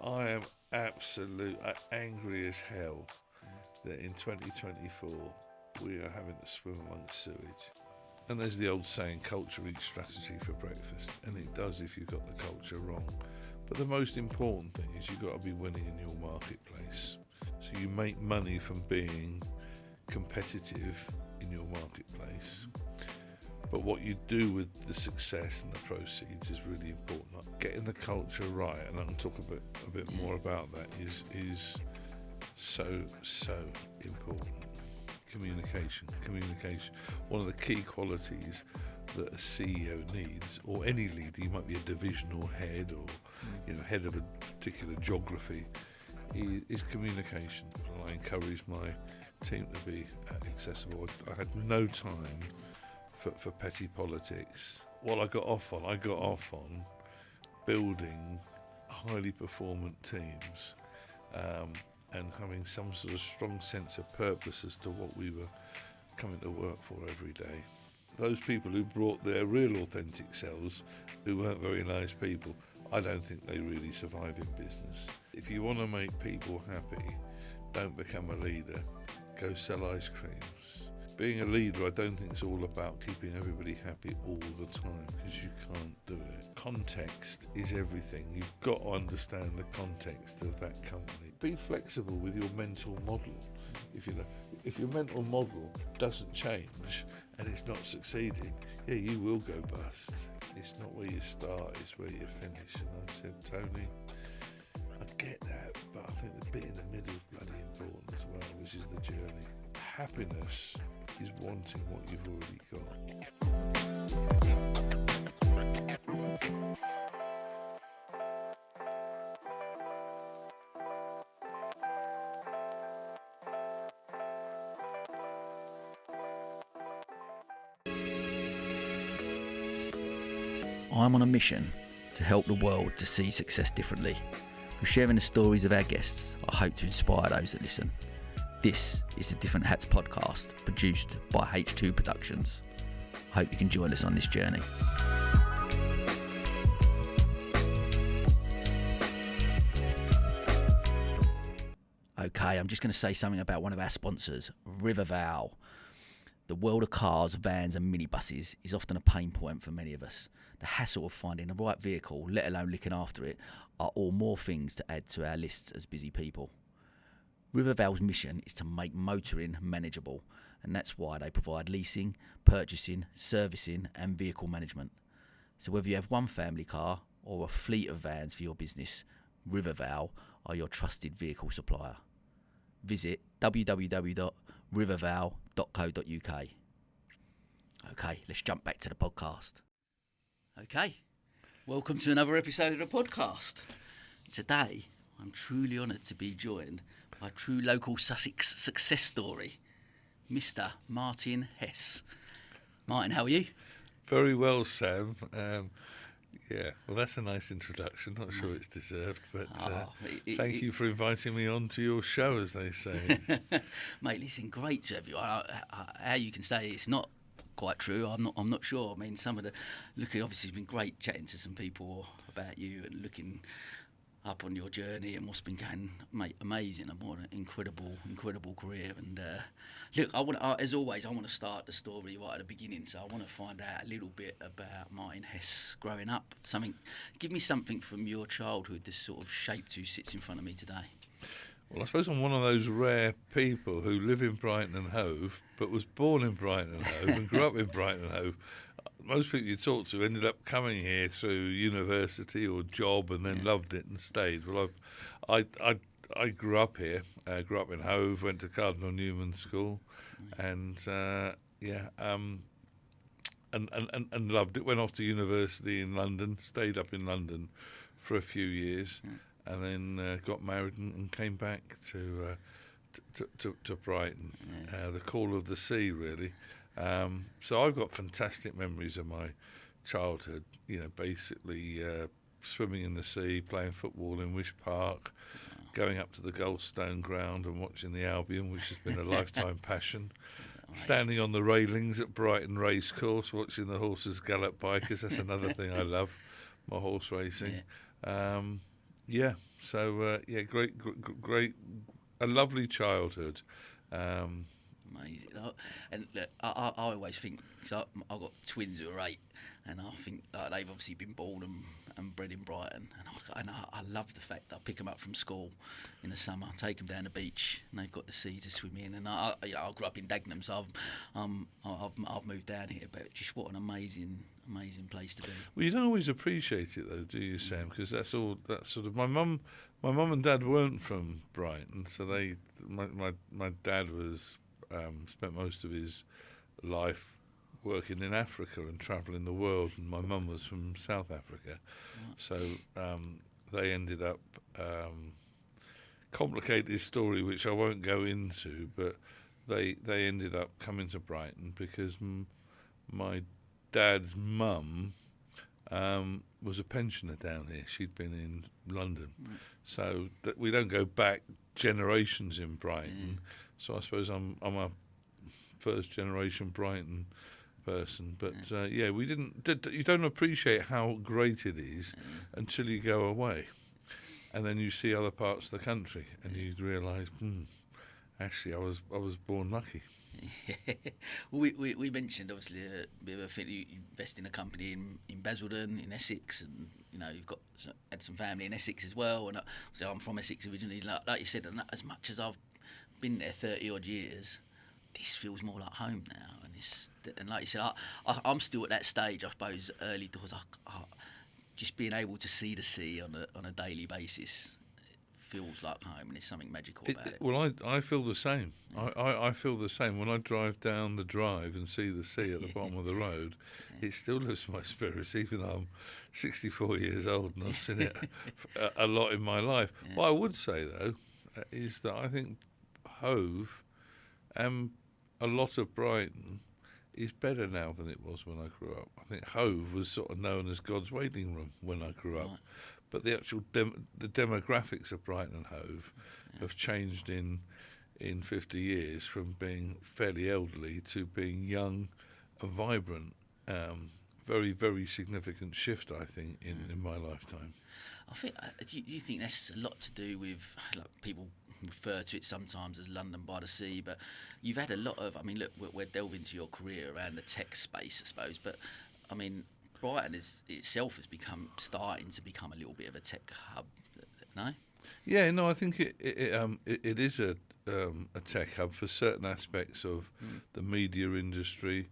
I am angry as hell that in 2024 we are having to swim amongst sewage. And there's the old saying, culture eats strategy for breakfast, and it does if you've got the culture wrong. But the most important thing is you've got to be winning in your marketplace. So you make money from being competitive in your marketplace. But what you do with the success and the proceeds is really important. Like getting the culture right, and I can talk a bit more about that, is so important. Communication. One of the key qualities that a CEO needs, or any leader, you might be a divisional head or head of a particular geography, is communication. And I encourage my team to be accessible. I had no time for petty politics. What I got off on building highly performant teams and having some sort of strong sense of purpose as to what we were coming to work for every day. Those people who brought their real authentic selves, who weren't very nice people, I don't think they really survive in business. If you want to make people happy, don't become a leader, go sell ice creams. Being a leader, I don't think it's all about keeping everybody happy all the time, because you can't do it. Context is everything. You've got to understand the context of that company. Be flexible with your mental model. If your mental model doesn't change and it's not succeeding, you will go bust. It's not where you start, it's where you finish. And I said, Tony, I get that, but I think the bit in the middle is bloody important as well, which is the journey. Happiness is wanting what you've already got. I'm on a mission to help the world to see success differently. Through sharing the stories of our guests, I hope to inspire those that listen. This is the Different Hats podcast, produced by H2 Productions. I hope you can join us on this journey. Okay, I'm just going to say something about one of our sponsors, Riverval. The world of cars, vans and minibuses is often a pain point for many of us. The hassle of finding the right vehicle, let alone looking after it, are all more things to add to our lists as busy people. Riverval's mission is to make motoring manageable, and that's why they provide leasing, purchasing, servicing and vehicle management. So whether you have one family car or a fleet of vans for your business, Riverval are your trusted vehicle supplier. Visit www.riverval.co.uk. Okay, let's jump back to the podcast. Okay, welcome to another episode of the podcast. Today, I'm truly honoured to be joined by a true local Sussex success story, Mr. Martin Hess. Martin, how are you? Very well, Sam. Well, that's a nice introduction. Not sure it's deserved, but thank you for inviting me on to your show, as they say. Mate, listen, great to have you. How you can say it's not quite true, I'm not sure. I mean, some of the obviously, it's been great chatting to some people about you and looking up on your journey and what's been going, mate, amazing. And what an incredible career. And look, as always, I want to start the story right at the beginning. So I want to find out a little bit about Martin Hess growing up. Give me something from your childhood that sort of shaped who sits in front of me today. Well, I suppose I'm one of those rare people who live in Brighton and Hove, but was born in Brighton and Hove and grew up in Brighton and Hove. Most people you talk to ended up coming here through university or job and then loved it and stayed. Well, I grew up here. Grew up in Hove, went to Cardinal Newman School, and loved it. Went off to university in London, stayed up in London for a few years, and then got married and came back to Brighton. The call of the sea, really. So I've got fantastic memories of my childhood, basically swimming in the sea, playing football in Wish Park, going up to the Goldstone ground and watching the Albion, which has been a lifetime passion, standing on the railings at Brighton Racecourse, watching the horses gallop by, because that's another thing I love, my horse racing. Yeah. So great, a lovely childhood. Um, Amazing. And look, I always think, because I've got twins who are 8, and I think they've obviously been born and bred in Brighton. And I love the fact that I pick them up from school in the summer, take them down the beach, and they've got the sea to swim in. And I grew up in Dagenham, so I've moved down here. But just what an amazing place to be. well, you don't always appreciate it though, do you, Sam? Because that's sort of my mum. My mum and dad weren't from Brighton, so my dad was spent most of his life working in Africa and travelling the world, and my mum was from South Africa, so they ended up complicated story which I won't go into, but they ended up coming to Brighton because my dad's mum was a pensioner down here. She'd been in London, so that we don't go back generations in Brighton. So I suppose I'm a first generation Brighton person, but we didn't. You don't appreciate how great it is until you go away, and then you see other parts of the country, and you realise, actually, I was born lucky. Well, we mentioned obviously a bit of a thing. You invest in a company in Basildon, in Essex, and you've had some family in Essex as well. And so I'm from Essex originally. Like you said, and as much as I've been there 30 odd years, this feels more like home now. And like you said, I'm still at that stage, I suppose, early doors. Just being able to see the sea on a daily basis feels like home, and there's something magical about it. Well, I feel the same. I feel the same when I drive down the drive and see the sea at the bottom of the road. It still lifts my spirits, even though I'm 64 years old and I've seen it a lot in my life. What I would say though is that I think Hove and a lot of Brighton is better now than it was when I grew up. I think Hove was sort of known as God's waiting room when I grew up. But the actual the demographics of Brighton and Hove have changed in 50 years, from being fairly elderly to being young and vibrant. Very, very significant shift, I think, in my lifetime. I think you think that's a lot to do with, like, people refer to it sometimes as London by the sea, but you've had a lot of, I mean, look, we're delving into your career around the tech space, I suppose, but I mean, Brighton itself has starting to become a little bit of a tech hub, no? Yeah, no, I think it is a tech hub for certain aspects of the media industry.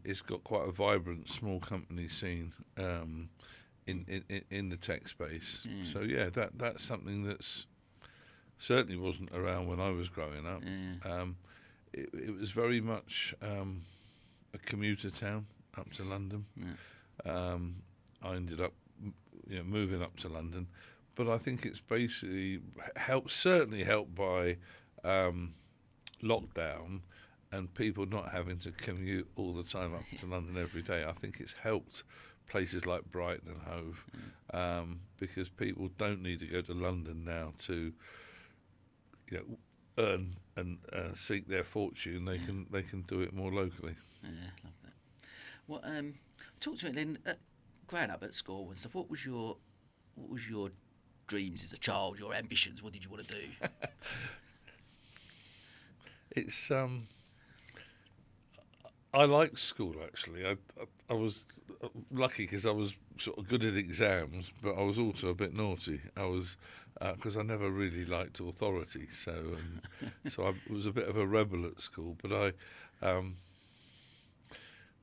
It's got quite a vibrant small company scene in the tech space. So yeah, that's something that's certainly wasn't around when I was growing up. It was very much a commuter town up to London. I ended up, moving up to London, but I think it's basically certainly helped by lockdown and people not having to commute all the time up to London every day. I think it's helped places like Brighton and Hove, because people don't need to go to London now to earn and seek their fortune. They can do it more locally. Yeah, love that. Well, talk to me then. Growing up at school and stuff, what was your dreams as a child? Your ambitions? What did you want to do? It's I liked school actually. I was lucky because I was sort of good at exams, but I was also a bit naughty. I was because I never really liked authority, so I was a bit of a rebel at school. But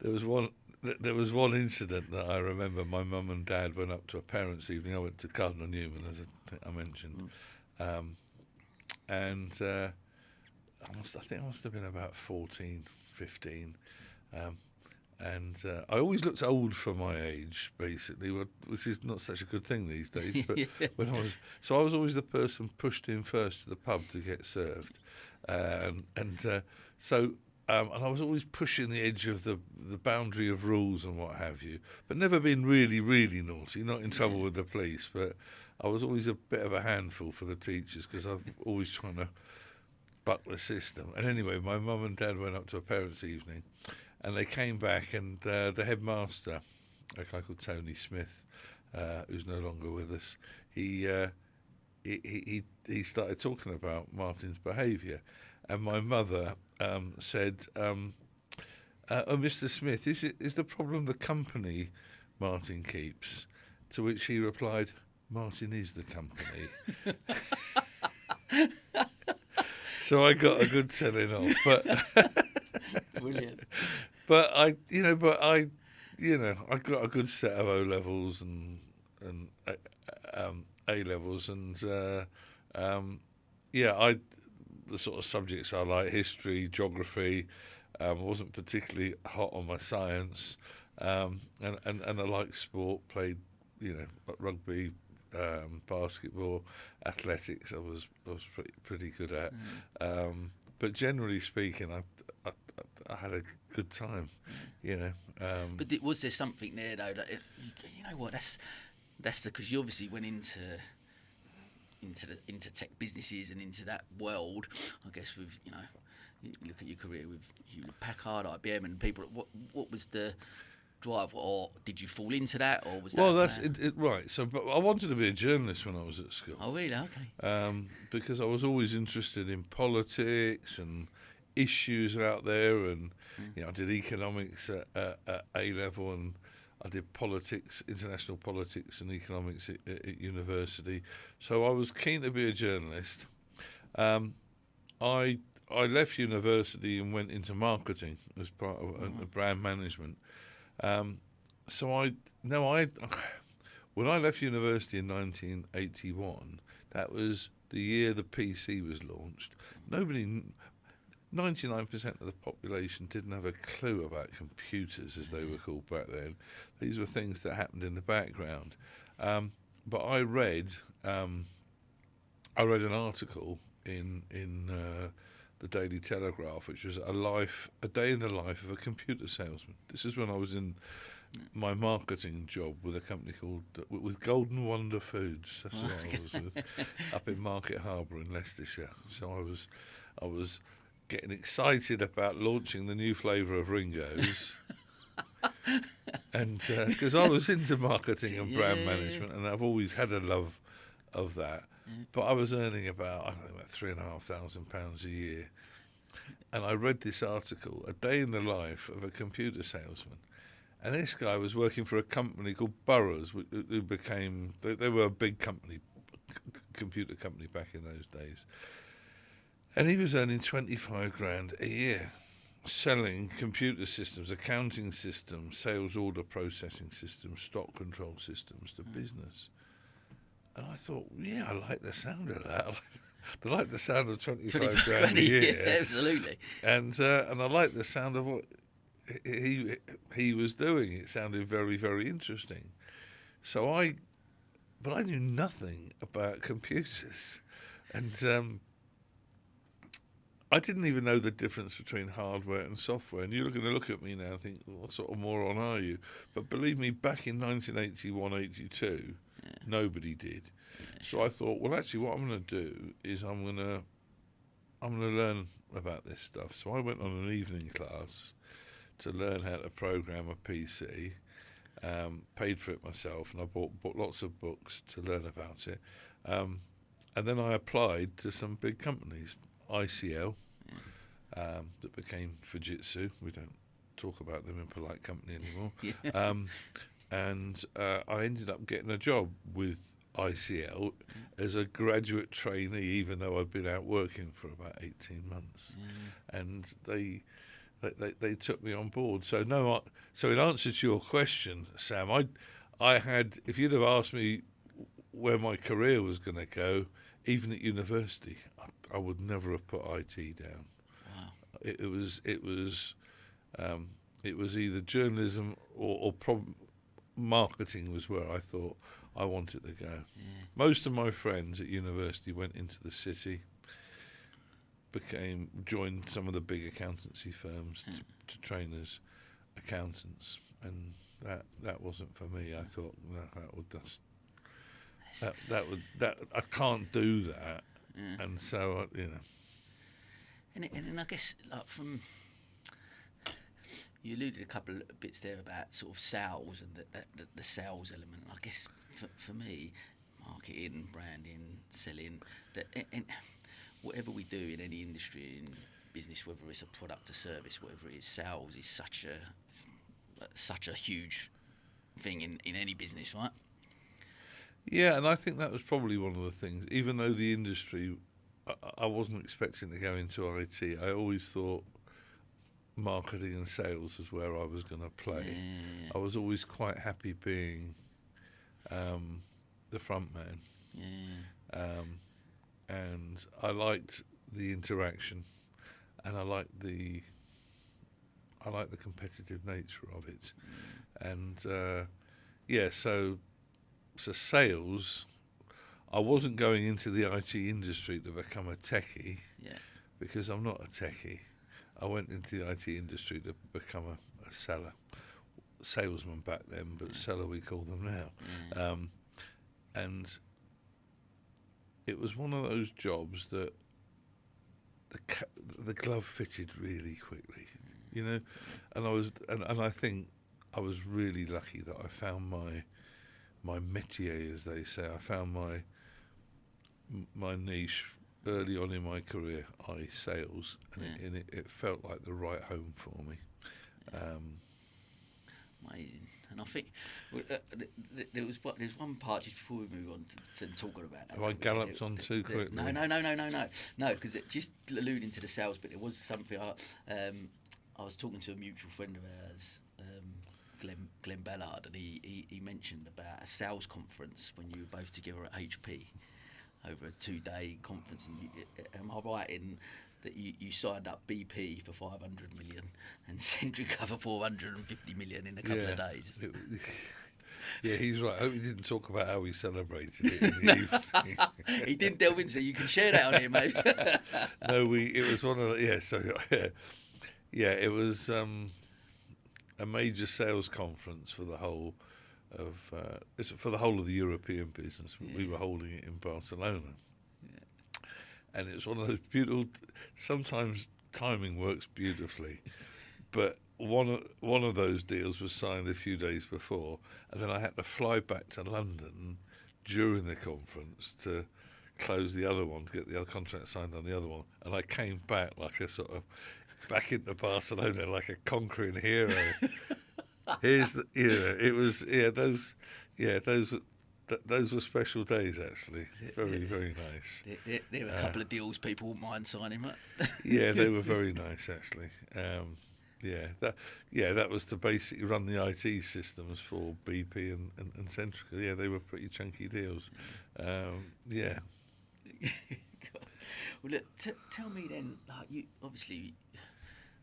there was one incident that I remember. My mum and dad went up to a parents' evening. I went to Cardinal Newman, as I mentioned, and I think I must have been about 14, 15. And I always looked old for my age, basically, which is not such a good thing these days. But when I was always the person pushed in first to the pub to get served, and I was always pushing the edge of the boundary of rules and what have you, but never been really, really naughty, not in trouble with the police. But I was always a bit of a handful for the teachers because I'm always trying to buck the system. And anyway, my mum and dad went up to a parents' evening, and they came back, and the headmaster, a guy called Tony Smith, who's no longer with us, he started talking about Martin's behaviour, and my mother said, "Oh, Mr. Smith, is the problem the company Martin keeps?" To which he replied, "Martin is the company." So I got a good telling off, but Brilliant. I got a good set of O levels and A levels, and the sort of subjects I like, history, geography. I wasn't particularly hot on my science, and I liked sport. Played, rugby, basketball, athletics. I was pretty good at. But generally speaking, I had a good time, But was there something there though that you know what? That's because you obviously went into tech businesses and into that world. I guess with you look at your career with Hewlett Packard, IBM, and people. What was the drive, or did you fall into that, or was that? Well, that's it. Right. So, but I wanted to be a journalist when I was at school. Oh, really? Okay. Because I was always interested in politics and issues out there, and I did economics at A level, and I did politics, international politics and economics at university. So I was keen to be a journalist. I left university and went into marketing as part of brand management. When I left university in 1981, that was the year the PC was launched. 99% of the population didn't have a clue about computers, as they were called back then. These were things that happened in the background. But I read an article in the Daily Telegraph, which was a day in the life of a computer salesman. This is when I was in my marketing job with a company with Golden Wonder Foods. That's what I was with, up in Market Harbour in Leicestershire. So I was getting excited about launching the new flavour of Ringo's. And because I was into marketing and brand management, and I've always had a love of that. But I was earning about £3,500 a year. And I read this article, A Day in the Life of a Computer Salesman. And this guy was working for a company called Burroughs, who became, they were a big company, computer company back in those days. And he was earning 25 grand a year, selling computer systems, accounting systems, sales order processing systems, stock control systems to business. And I thought, I like the sound of that. I like the sound of 25 grand a year. Yeah, absolutely. And I like the sound of what he was doing. It sounded very, very interesting. But I knew nothing about computers. And I didn't even know the difference between hardware and software. And you're going to look at me now and think, what sort of moron are you? But believe me, back in 1981, 82, nobody did. So I thought, well, actually, what I'm going to do is I'm going to learn about this stuff. So I went on an evening class to learn how to program a PC, paid for it myself, and I bought lots of books to learn about it. And then I applied to some big companies, ICL, that became Fujitsu. We don't talk about them in polite company anymore. And I ended up getting a job with ICL as a graduate trainee, even though I'd been out working for about 18 months. And they took me on board. So in answer to your question, Sam, I had, if you'd have asked me where my career was going to go, even at university, I would never have put IT down. Wow. It was either journalism or marketing was where I thought I wanted to go. Most of my friends at university went into the city, joined some of the big accountancy firms to train as accountants, and that wasn't for me. I thought I can't do that, and so And I guess from you alluded a couple of bits there about sort of sales and the sales element. I guess for me, marketing, branding, selling. And whatever we do in any industry, in business, whether it's a product or service, whatever it is, sales is such a huge thing in any business, right? Yeah, and I think that was probably one of the things. Even though the industry, I wasn't expecting to go into IT. I always thought marketing and sales was where I was going to play. Yeah. I was always quite happy being the front man. Yeah. And I liked the interaction, and I liked the competitive nature of it, and so sales. I wasn't going into the IT industry to become a techie, because I'm not a techie. I went into the IT industry to become a salesman back then, but seller we call them now, and it was one of those jobs that the glove fitted really quickly, and I think I was really lucky that I found my métier, as they say. I found my niche early on in my career, i.e. sales, and it felt like the right home for me. Amazing. And I think there's one part just before we move on to talking about that. Have I galloped on too quickly? No, because just alluding to the sales bit, there was something I was talking to a mutual friend of ours, Glenn Ballard, and he mentioned about a sales conference when you were both together at HP over a 2-day conference. And am I right in that you signed up BP for 500 million and Centrica for 450 million in a couple of days? Yeah, he's right. I hope he didn't talk about how we celebrated it in the evening. He didn't delve into it. You can share that on here, mate. No, it was one of the, it was a major sales conference for the whole of the European business. We were holding it in Barcelona. And it's one of those beautiful. Sometimes timing works beautifully, but one of those deals was signed a few days before, and then I had to fly back to London during the conference to close the other one, to get the other contract signed on the other one, and I came back like a sort of back into Barcelona like a conquering hero. Those were special days, actually. Very, very nice. There were a couple of deals people wouldn't mind signing, right? Yeah, they were very nice, actually. That was to basically run the IT systems for BP and Centrica. Yeah, they were pretty chunky deals. Yeah. Well, look, tell me then, like, you obviously,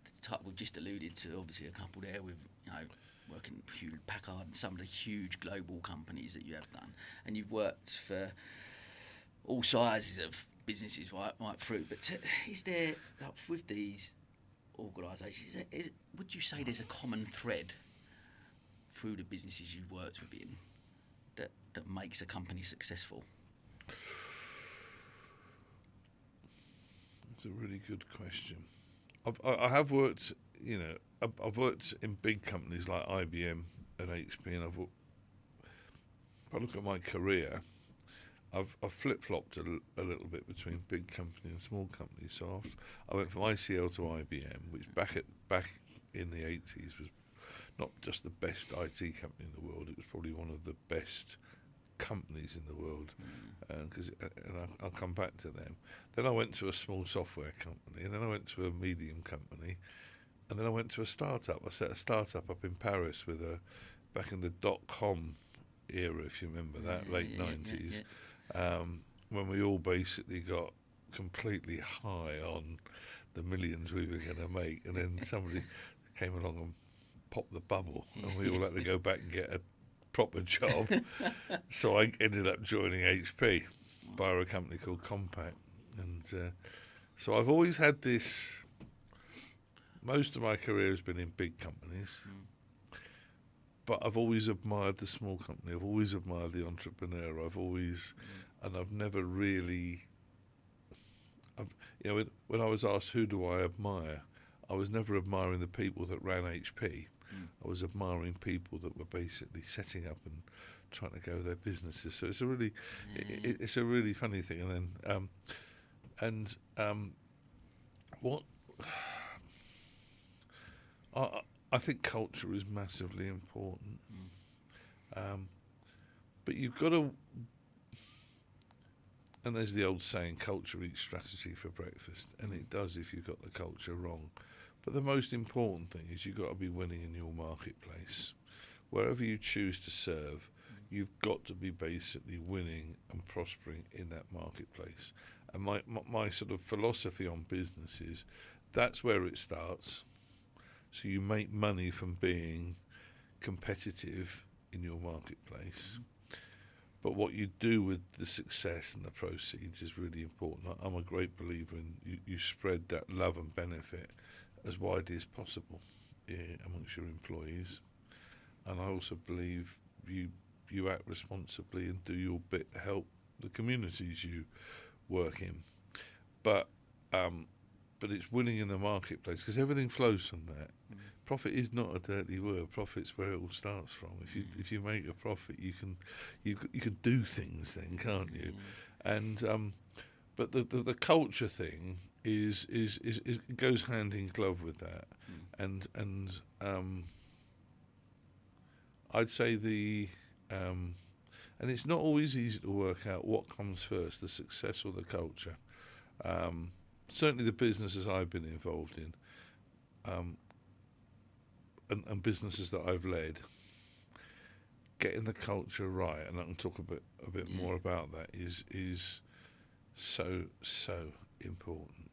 the type we've just alluded to, obviously a couple there with, working at Hewlett Packard and some of the huge global companies that you have done, and you've worked for all sizes of businesses right through. But is there, like, with these organisations, would you say there's a common thread through the businesses you've worked within that makes a company successful? That's a really good question. I have worked, I've worked in big companies like IBM and HP, and if I look at my career, I've flip-flopped a little bit between big company and small companies. So I went from ICL to IBM, which back in the 80s was not just the best IT company in the world, it was probably one of the best companies in the world, and I'll come back to them. Then I went to a small software company, and then I went to a medium company, and then I went to a startup. I set a startup up in Paris back in the .com era, if you remember that, late 90s, when we all basically got completely high on the millions we were going to make, and then somebody came along and popped the bubble, and we all had to go back and get a proper job. So I ended up joining HP via a company called Compaq, and so I've always had this. Most of my career has been in big companies, but I've always admired the small company. I've always admired the entrepreneur. I've never really. When I was asked who do I admire, I was never admiring the people that ran HP. I was admiring people that were basically setting up and trying to go their businesses. So it's a really, it's a really funny thing. And then, what I think culture is massively important. But you've got to, and there's the old saying, culture eats strategy for breakfast, and it does if you've got the culture wrong. But the most important thing is you've got to be winning in your marketplace. Wherever you choose to serve, you've got to be basically winning and prospering in that marketplace. And my sort of philosophy on business is that's where it starts. So you make money from being competitive in your marketplace. But what you do with the success and the proceeds is really important. I'm a great believer in you spread that love and benefit as widely as possible amongst your employees. And I also believe you act responsibly and do your bit to help the communities you work in. But it's winning in the marketplace, because everything flows from that. Profit is not a dirty word. Profit's where it all starts from. If you make a profit, you can do things then, can't you? And but the culture thing is goes hand in glove with that. And I'd say and it's not always easy to work out what comes first, the success or the culture. Certainly the businesses I've been involved in, and businesses that I've led, getting the culture right, and I can talk a bit more about that, is so important.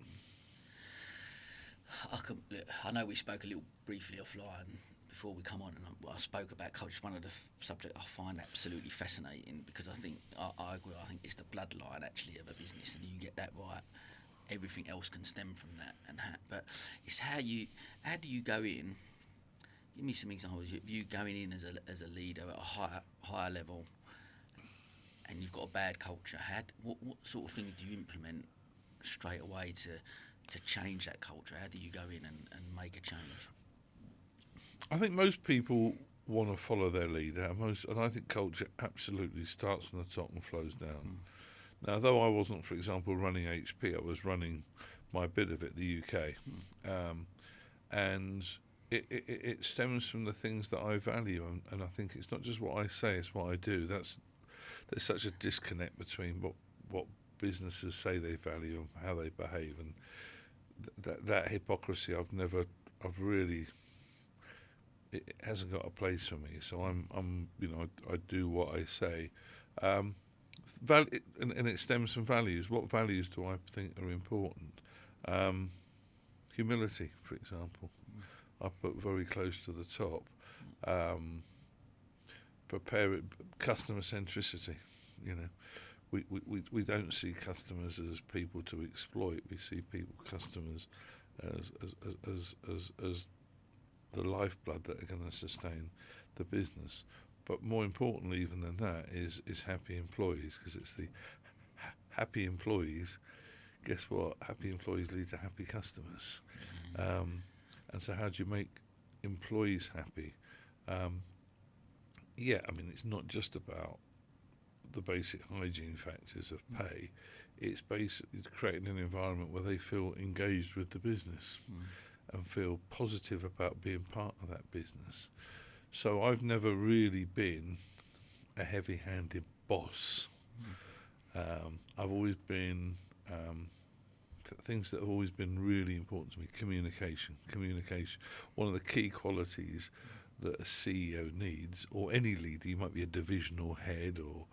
I know we spoke a little briefly offline before we come on, and I spoke about culture. One of the subjects I find absolutely fascinating, because I think I agree. I think it's the bloodline actually of a business, and you get that right, everything else can stem from that. But it's how do you go in? Give me some examples. If you going in as a leader at a higher level, and you've got a bad culture, what sort of things do you implement straight away to change that culture? How do you go in and make a change? I think most people want to follow their leader, and I think culture absolutely starts from the top and flows down. Now, though I wasn't, for example, running HP, I was running my bit of it, the UK, and it stems from the things that I value, and I think it's not just what I say, it's what I do. There's such a disconnect between what businesses say they value and how they behave, and that hypocrisy it hasn't got a place for me. So I do what I say, and it stems from values. What values do I think are important? Humility, for example, I put very close to the top. Customer centricity. We don't see customers as people to exploit. We see customers as the lifeblood that are going to sustain the business. But more importantly even than that is happy employees, because it's the happy employees. Guess what? Happy employees lead to happy customers. And so how do you make employees happy? It's not just about the basic hygiene factors of pay. It's basically creating an environment where they feel engaged with the business and feel positive about being part of that business. So I've never really been a heavy-handed boss. I've always been things that have always been really important to me. Communication. One of the key qualities that a CEO needs, or any leader, you might be a divisional head or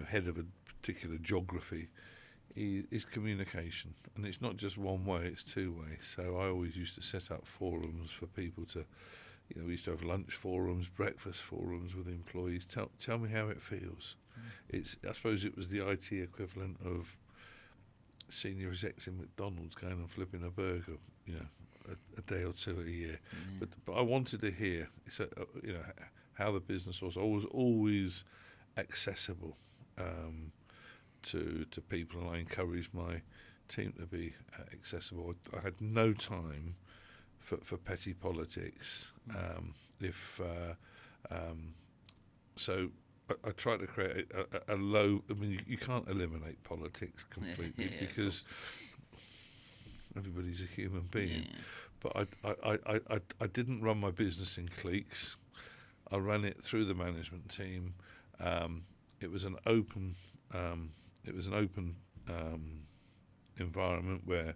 head of a particular geography, is communication. And it's not just one way, it's two way. So I always used to set up forums for people to, we used to have lunch forums, breakfast forums with employees. Tell me how it feels. I suppose it was the IT equivalent of senior execs in McDonald's going and flipping a burger, a day or two a year. But I wanted to hear, how the business was. I was always accessible to people, and I encouraged my team to be accessible. I had no time for petty politics. So I try to create a low. I mean, you can't eliminate politics completely because everybody's a human being. Yeah. But I didn't run my business in cliques. I ran it through the management team. It was an open. Environment where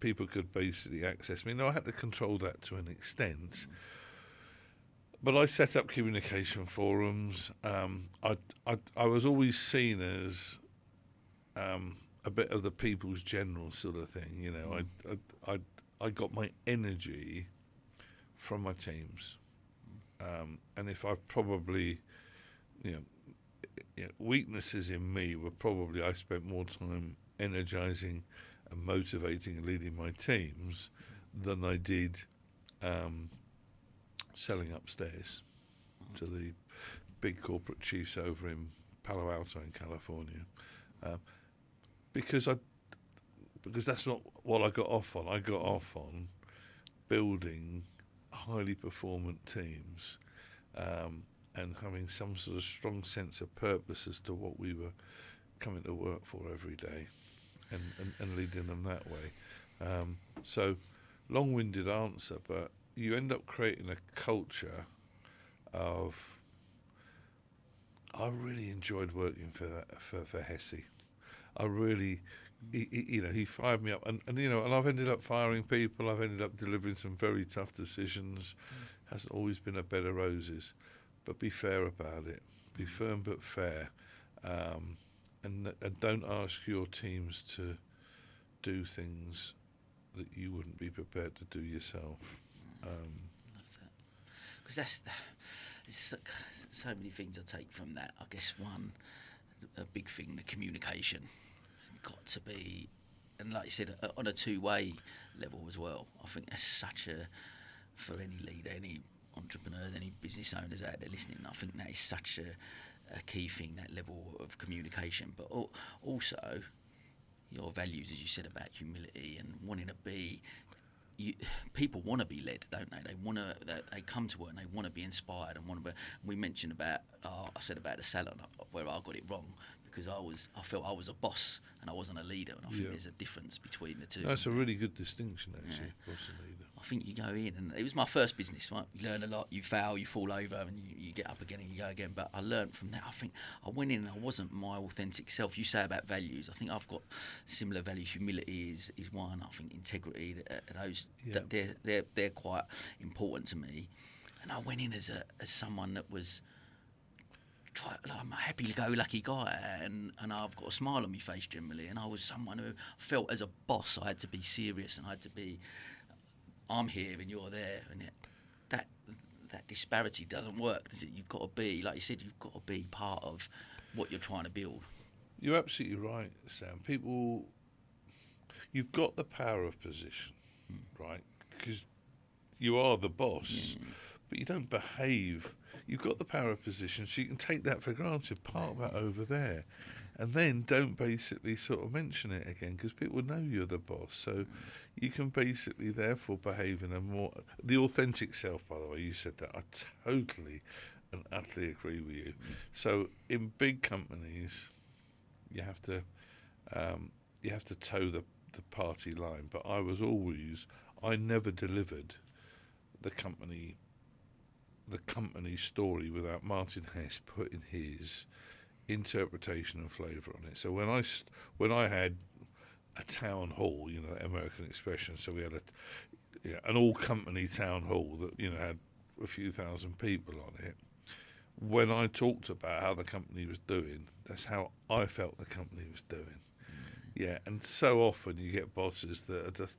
people could basically access me. Now I had to control that to an extent, but I set up communication forums. I was always seen as a bit of the people's general sort of thing. I got my energy from my teams, and if I probably weaknesses in me were probably I spent more time energizing and motivating and leading my teams than I did selling upstairs to the big corporate chiefs over in Palo Alto in California, because that's not what I got off on. I got off on building highly performant teams, and having some sort of strong sense of purpose as to what we were coming to work for every day, and leading them that way. So, long-winded answer, but you end up creating a culture of. I really enjoyed working for Hesse. I really, he fired me up, and I've ended up firing people. I've ended up delivering some very tough decisions. Hasn't always been a bed of roses. But be fair about it. Be firm but fair, and don't ask your teams to do things that you wouldn't be prepared to do yourself. Love that, because there's so many things I take from that. I guess a big thing, the communication, got to be, and like you said, on a two-way level as well. I think that's such for any leader, any entrepreneurs, any business owners out there listening, I think that is such a key thing, that level of communication. But also your values, as you said, about humility and wanting to be. People want to be led, don't they? They come to work and they want to be inspired and want to be. We mentioned about I said about the salon where I got it wrong because I felt I was a boss and I wasn't a leader, and I think there's a difference between the two. That's a really good distinction, actually, boss and leader. I think you go in, and it was my first business, right? You learn a lot, you fail, you fall over, and you get up again and you go again. But I learned from that. I think I went in and I wasn't my authentic self. You say about values. I think I've got similar values. Humility is one. I think integrity, they're quite important to me. And I went in as someone that was, I'm a happy-go-lucky guy, and I've got a smile on my face generally. And I was someone who felt as a boss I had to be serious, and I had to be, I'm here and you're there, and that disparity doesn't work, does it? You've got to be, like you said, you've got to be part of what you're trying to build. You're absolutely right, Sam. You've got the power of position, right? Because you are the boss, but you don't behave. You've got the power of position, so you can take that for granted, park that over there, and then don't basically sort of mention it again, because people know you're the boss. So you can basically therefore behave in a more... The authentic self, by the way, you said that. I totally and utterly agree with you. So in big companies, you have to toe the party line. But I never delivered the company story without Martin Hess putting his interpretation and flavour on it. So when I had a town hall, American expression, so we had an all company town hall that had a few thousand people on it. When I talked about how the company was doing, that's how I felt the company was doing. Yeah, and so often you get bosses that are just,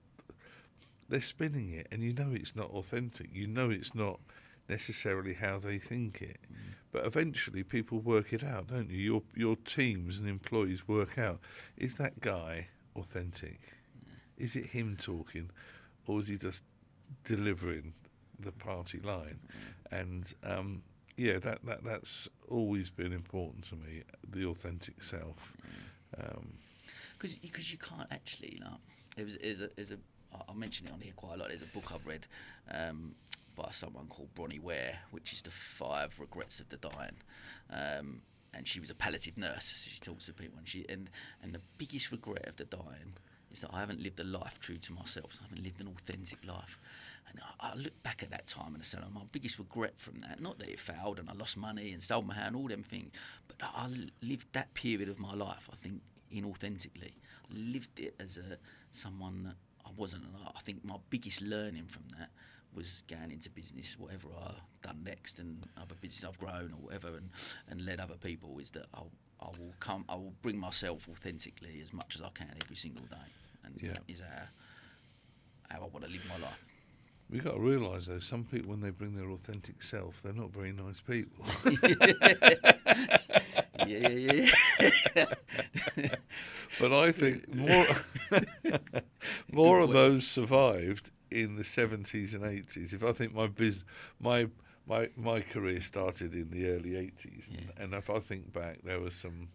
they're spinning it, and it's not authentic. It's not necessarily how they think it. But eventually people work it out, don't you? Your teams and employees work out, is that guy authentic? Is it him talking, or is he just delivering the party line? And that's always been important to me, the authentic self. Because you can't actually, I mention it on here quite a lot. There's a book I've read by someone called Bronnie Ware, which is the 5 regrets of the dying. And she was a palliative nurse, so she talks to people, and the biggest regret of the dying is that I haven't lived a life true to myself. So I haven't lived an authentic life. And I look back at that time and I said, my biggest regret from that, not that it failed and I lost money and sold my hand, all them things, but I lived that period of my life, I think, inauthentically. I lived it as someone that I wasn't. And I think my biggest learning from that was going into business, whatever I've done next, and other business I've grown or whatever, and led other people, is that I will bring myself authentically as much as I can every single day, and that is how I want to live my life. We've got to realise though, some people when they bring their authentic self, they're not very nice people. Yeah. But I think more of those survived in the 70s and 80s. If I think my career started in the early 80s, and if I think back, there were some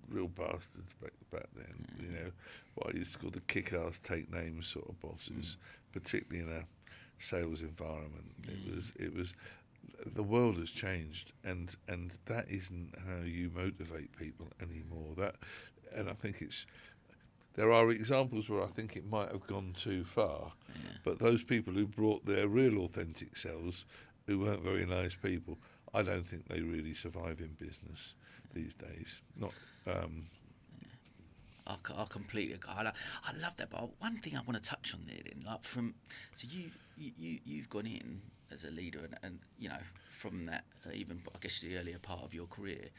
real bastards back then. You know, what I used to call the kick-ass, take names sort of bosses, particularly in a sales environment. It was the world has changed, and that isn't how you motivate people anymore. And I think there are examples where I think it might have gone too far, but those people who brought their real authentic selves, who weren't very nice people, I don't think they really survive in business these days. Not. I completely agree. I love that. But one thing I want to touch on there, then, like so you've gone in as a leader, and you know, from that, even I guess the earlier part of your career,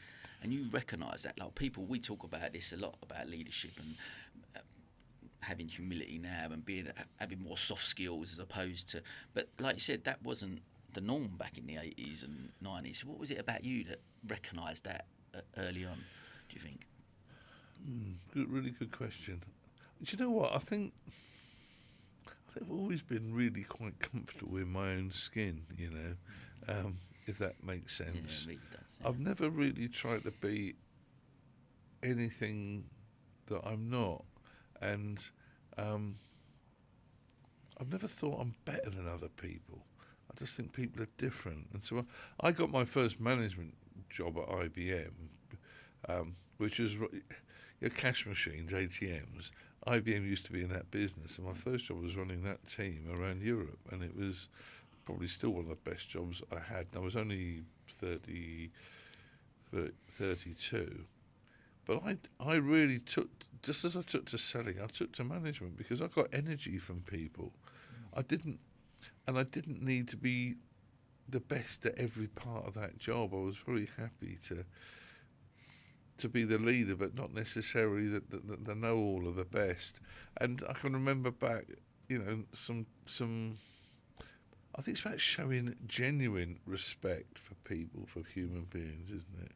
and you recognise that, like, people, we talk about this a lot, about leadership and having humility now and having more soft skills as opposed to, but like you said, that wasn't the norm back in the 80s and 90s. So what was it about you that recognised that early on, do you think? Really good question. Do you know what? I think I've always been really quite comfortable in my own skin, you know, if that makes sense. Yeah, it really does, yeah. I've never really tried to be anything that I'm not, and I've never thought I'm better than other people. I just think people are different. And so I got my first management job at IBM, which was your cash machines, ATMs. IBM used to be in that business, and my first job was running that team around Europe, and it was probably still one of the best jobs I had. And I was only 32. But I really took, just as I took to selling, I took to management because I got energy from people. I didn't need to be the best at every part of that job. I was very happy to be the leader, but not necessarily the know-all of the best. And I can remember back, you know, some. I think it's about showing genuine respect for people, for human beings, isn't it?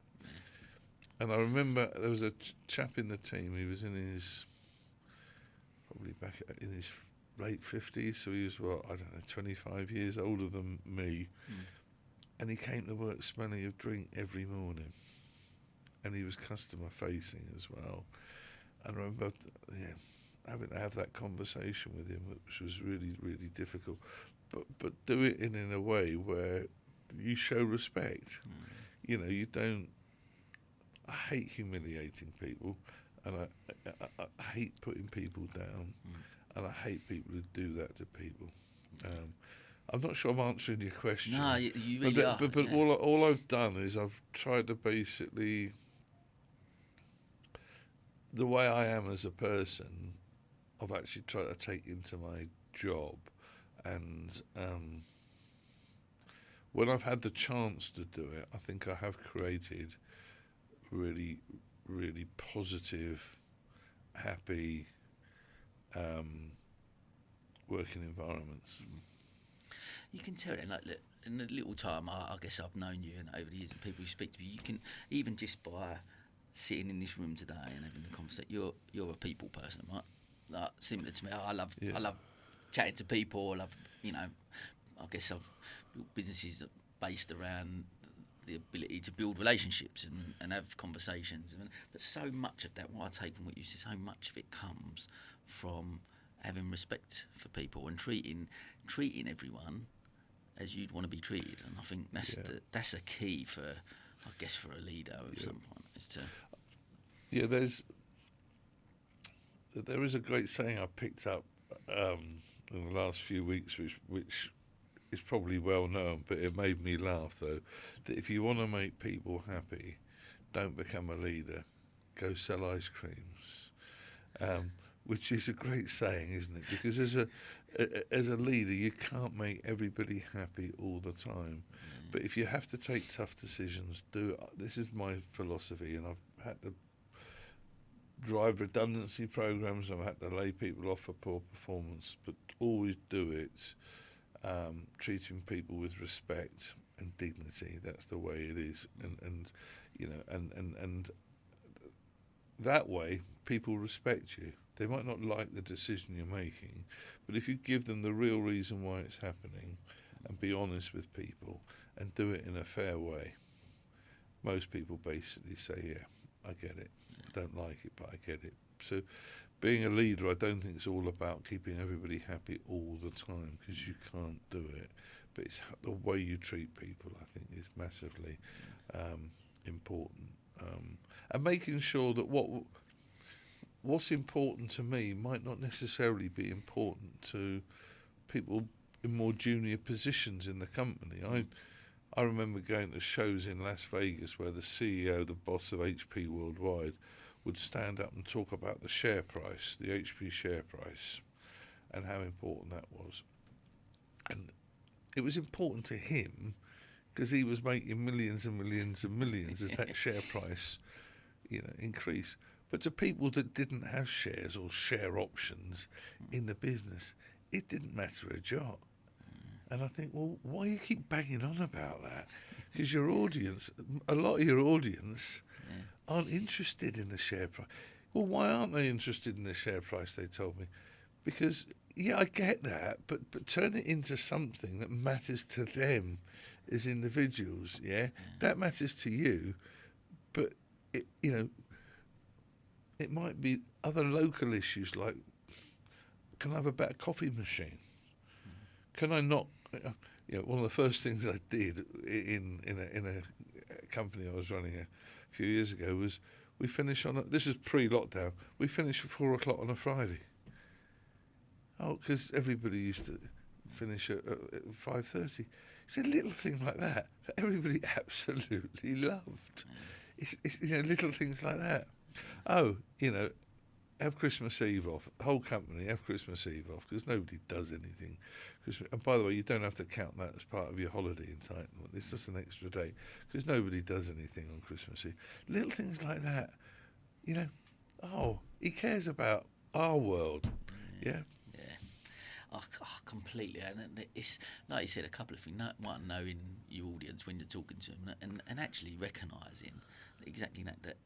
And I remember there was a chap in the team. He was in his late 50s, so he was 25 years older than me, and he came to work smelling of drink every morning, and he was customer facing as well. And I remember, having to have that conversation with him, which was really, really difficult, but do it in a way where you show respect. You know, you don't. I hate humiliating people, and I hate putting people down, and I hate people who do that to people. I'm not sure I'm answering your question. No, you really are. But all I've done is I've tried to basically, the way I am as a person, I've actually tried to take into my job, and when I've had the chance to do it, I think I have created really, really positive, happy working environments. You can tell it, like, look, in the little time I guess I've known you, and over the years, and people who speak to you, you can, even just by sitting in this room today and having a conversation, you're a people person, right? Like, similar to me, I love chatting to people. I love, you know, I guess I've built businesses based around the ability to build relationships and have conversations. But so much of that, what I take from what you say, so much of it comes from having respect for people and treating everyone as you'd want to be treated. And I think that's a key for, I guess, for a leader of some point, is to... Yeah, there is a great saying I picked up in the last few weeks, which is probably well known, but it made me laugh though, that if you want to make people happy, don't become a leader, go sell ice creams, which is a great saying, isn't it? Because as a leader, you can't make everybody happy all the time, but if you have to take tough decisions, do it. This is my philosophy, and I've had to drive redundancy programs, I've had to lay people off for poor performance, but always do it treating people with respect and dignity. That's the way it is, and you know, and that way people respect you. They might not like the decision you're making, but if you give them the real reason why it's happening and be honest with people and do it in a fair way, most people basically say, yeah, I get it. I don't like it, but I get it. So being a leader, I don't think it's all about keeping everybody happy all the time, because you can't do it. But it's the way you treat people, I think, is massively important. And making sure that what's important to me might not necessarily be important to people in more junior positions in the company. I remember going to shows in Las Vegas where the CEO, the boss of HP worldwide, would stand up and talk about the share price, the HP share price, and how important that was. And it was important to him because he was making millions and millions and millions as that share price, increased. But to people that didn't have shares or share options in the business, it didn't matter a jot. And I think, well, why do you keep banging on about that? Because your audience, a lot of your audience, aren't interested in the share price. Well, why aren't they interested in the share price, they told me? Because, I get that, but turn it into something that matters to them as individuals, That matters to you, but, it might be other local issues like, can I have a better coffee machine? Can I not? One of the first things I did in a company I was running a few years ago was we finish on this is pre-lockdown. We finish at 4 o'clock on a Friday. Oh, because everybody used to finish at 5:30. It's a little thing like that everybody absolutely loved. It's little things like that. Oh, have Christmas Eve off. The whole company have Christmas Eve off because nobody does anything. And by the way, you don't have to count that as part of your holiday entitlement. It's just an extra day because nobody does anything on Christmas Eve. Little things like that. Oh, he cares about our world. Yeah. Oh, completely. And it's like you said, a couple of things. One, knowing your audience when you're talking to them, and actually recognising exactly that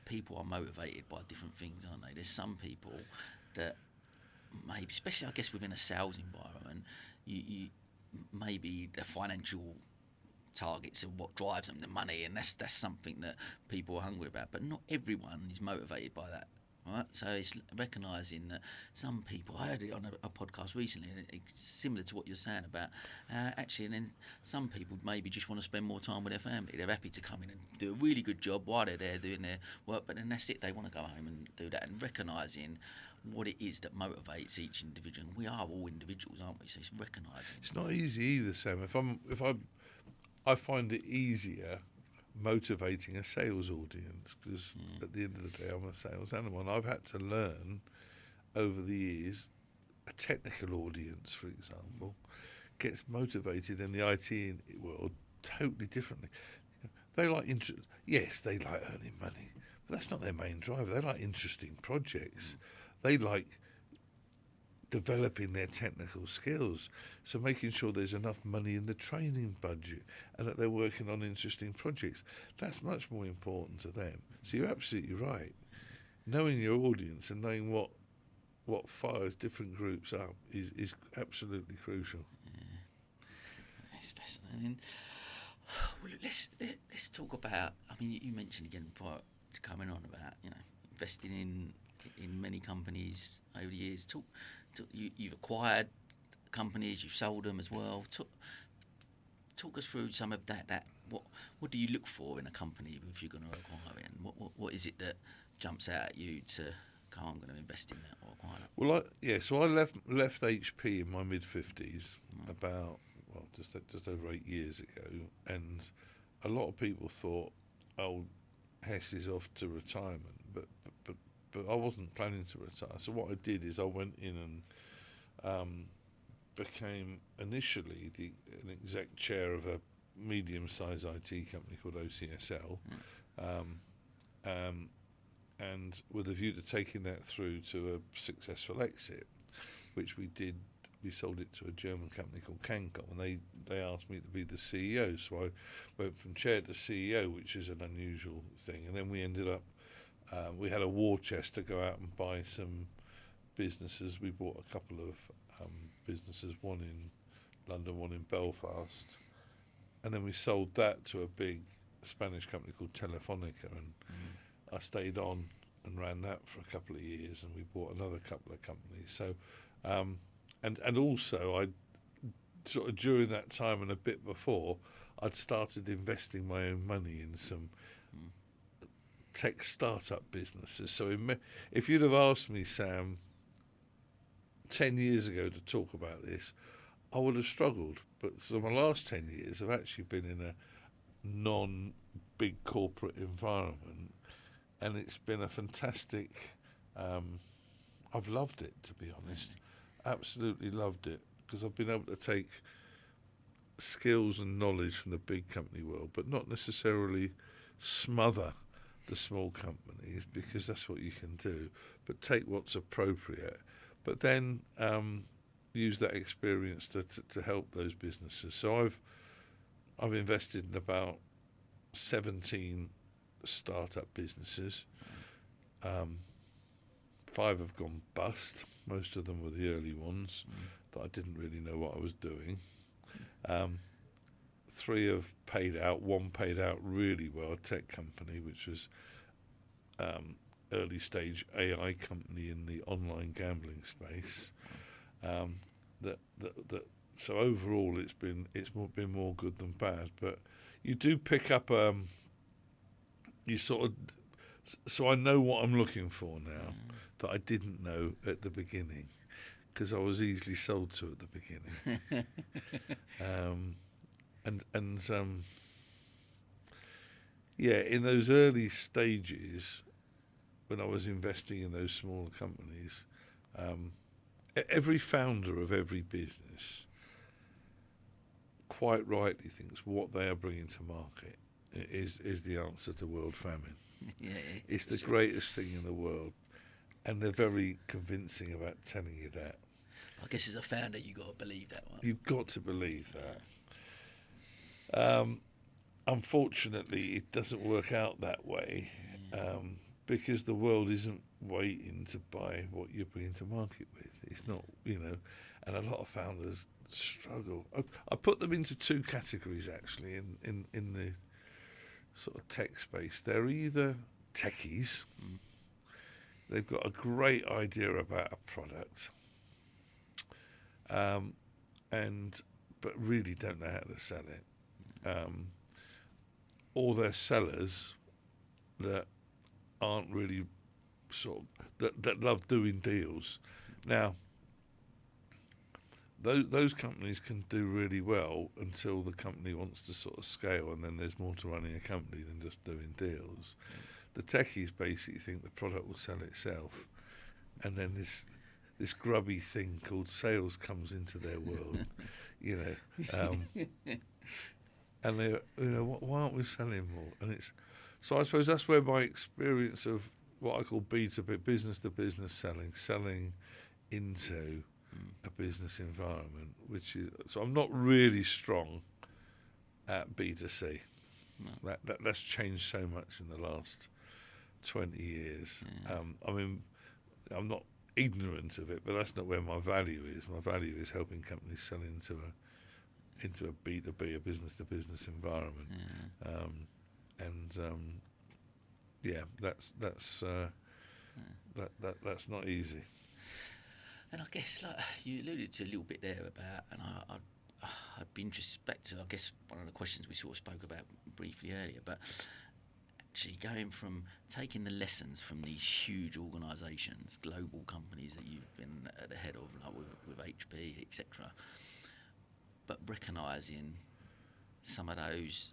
people are motivated by different things, aren't they? There's some people that maybe, especially I guess within a sales environment, you maybe the financial targets of what drives them, the money, and that's something that people are hungry about. But not everyone is motivated by that. Right, so it's recognising that some people, I heard it on a podcast recently, and it's similar to what you're saying about actually, and then some people maybe just want to spend more time with their family. They're happy to come in and do a really good job while they're there doing their work, but then that's it. They want to go home and do that, and recognising what it is that motivates each individual. And we are all individuals, aren't we? So it's recognising. It's not easy either, Sam. I find it easier motivating a sales audience because at the end of the day I'm a sales animal, and I've had to learn over the years a technical audience, for example, gets motivated in the IT world totally differently. They like they like earning money, but that's not their main driver. They like interesting projects. They like developing their technical skills, so making sure there's enough money in the training budget and that they're working on interesting projects, that's much more important to them. So you're absolutely right. Knowing your audience and knowing what fires different groups up is absolutely crucial. It's fascinating. Well, let's talk about, I mean, you mentioned again prior to coming on about investing in in many companies over the years. You've acquired companies, you've sold them as well. Talk us through some of that. What do you look for in a company if you're going to acquire it? And what is it that jumps out at you to go, I'm going to invest in that or acquire that? Well, so I left HP in my mid-50s about just over 8 years ago, and a lot of people thought, oh, Hess is off to retirement, but I wasn't planning to retire. So what I did is I went in and became initially an exec chair of a medium-sized IT company called OCSL, and with a view to taking that through to a successful exit, which we did. We sold it to a German company called Cancom, and they asked me to be the CEO. So I went from chair to CEO, which is an unusual thing. And then we ended up, we had a war chest to go out and buy some businesses. We bought a couple of businesses, one in London, one in Belfast. And then we sold that to a big Spanish company called Telefonica. And I stayed on and ran that for a couple of years, and we bought another couple of companies. So, and also I sort of during that time and a bit before, I'd started investing my own money in some tech startup businesses. So if you'd have asked me, Sam, 10 years ago to talk about this, I would have struggled. But so my last 10 years have actually been in a non-big corporate environment, and it's been a fantastic. I've loved it, to be honest. Absolutely loved it, because I've been able to take skills and knowledge from the big company world, but not necessarily smother the small companies, because that's what you can do, but take what's appropriate, but then use that experience to help those businesses. So I've invested in about 17 startup businesses. 5 have gone bust. Most of them were the early ones that I didn't really know what I was doing. 3 have paid out. 1 paid out really well, a tech company, which was early stage AI company in the online gambling space. So overall, it's been more good than bad. But you do pick up so I know what I'm looking for now that I didn't know at the beginning, because I was easily sold to at the beginning. In those early stages, when I was investing in those smaller companies, every founder of every business quite rightly thinks what they are bringing to market is the answer to world famine. It's the greatest thing in the world, and they're very convincing about telling you that. I guess as a founder, you've got to believe that one. You've got to believe that. Unfortunately, it doesn't work out that way, because the world isn't waiting to buy what you're bringing to market with. It's not, and a lot of founders struggle. I put them into 2 categories, actually, in the sort of tech space. They're either techies, they've got a great idea about a product, but really don't know how to sell it, or they're sellers that aren't really that love doing deals. Now, those companies can do really well until the company wants to sort of scale, and then there's more to running a company than just doing deals. The techies basically think the product will sell itself, and then this grubby thing called sales comes into their world, and they, why aren't we selling more? And so I suppose that's where my experience of what I call B2B, business to business selling into a business environment, which is, so I'm not really strong at B2C. No. That's changed so much in the last 20 years. I'm not ignorant of it, but that's not where my value is. My value is helping companies sell into a B2B, a business to business environment. that's not easy. And I guess, like you alluded to a little bit there about, and I'd be interested back to, I guess, one of the questions we sort of spoke about briefly earlier, but actually going from taking the lessons from these huge organisations, global companies that you've been at the head of, like with HP, etc., but recognising some of those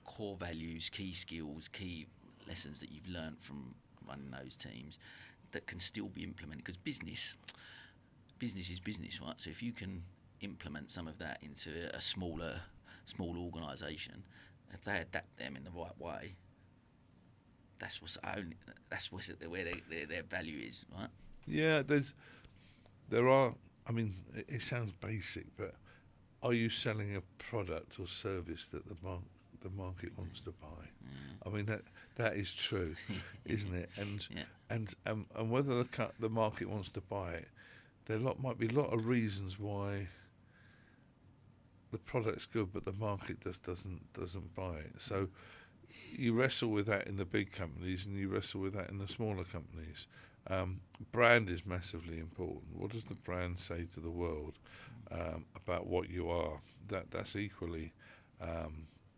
core values, key skills, key lessons that you've learned from running those teams that can still be implemented, because business is business, right? So if you can implement some of that into a small organisation, if they adapt them in the right way, that's where their value is, right? Yeah, there are. I mean, it sounds basic, but are you selling a product or service that the market wants to buy? I mean, that is true, isn't it? And whether the market wants to buy it, might be a lot of reasons why the product's good, but the market doesn't buy it. So you wrestle with that in the big companies, and you wrestle with that in the smaller companies. Brand is massively important. What does the brand say to the world about what you are? That's equally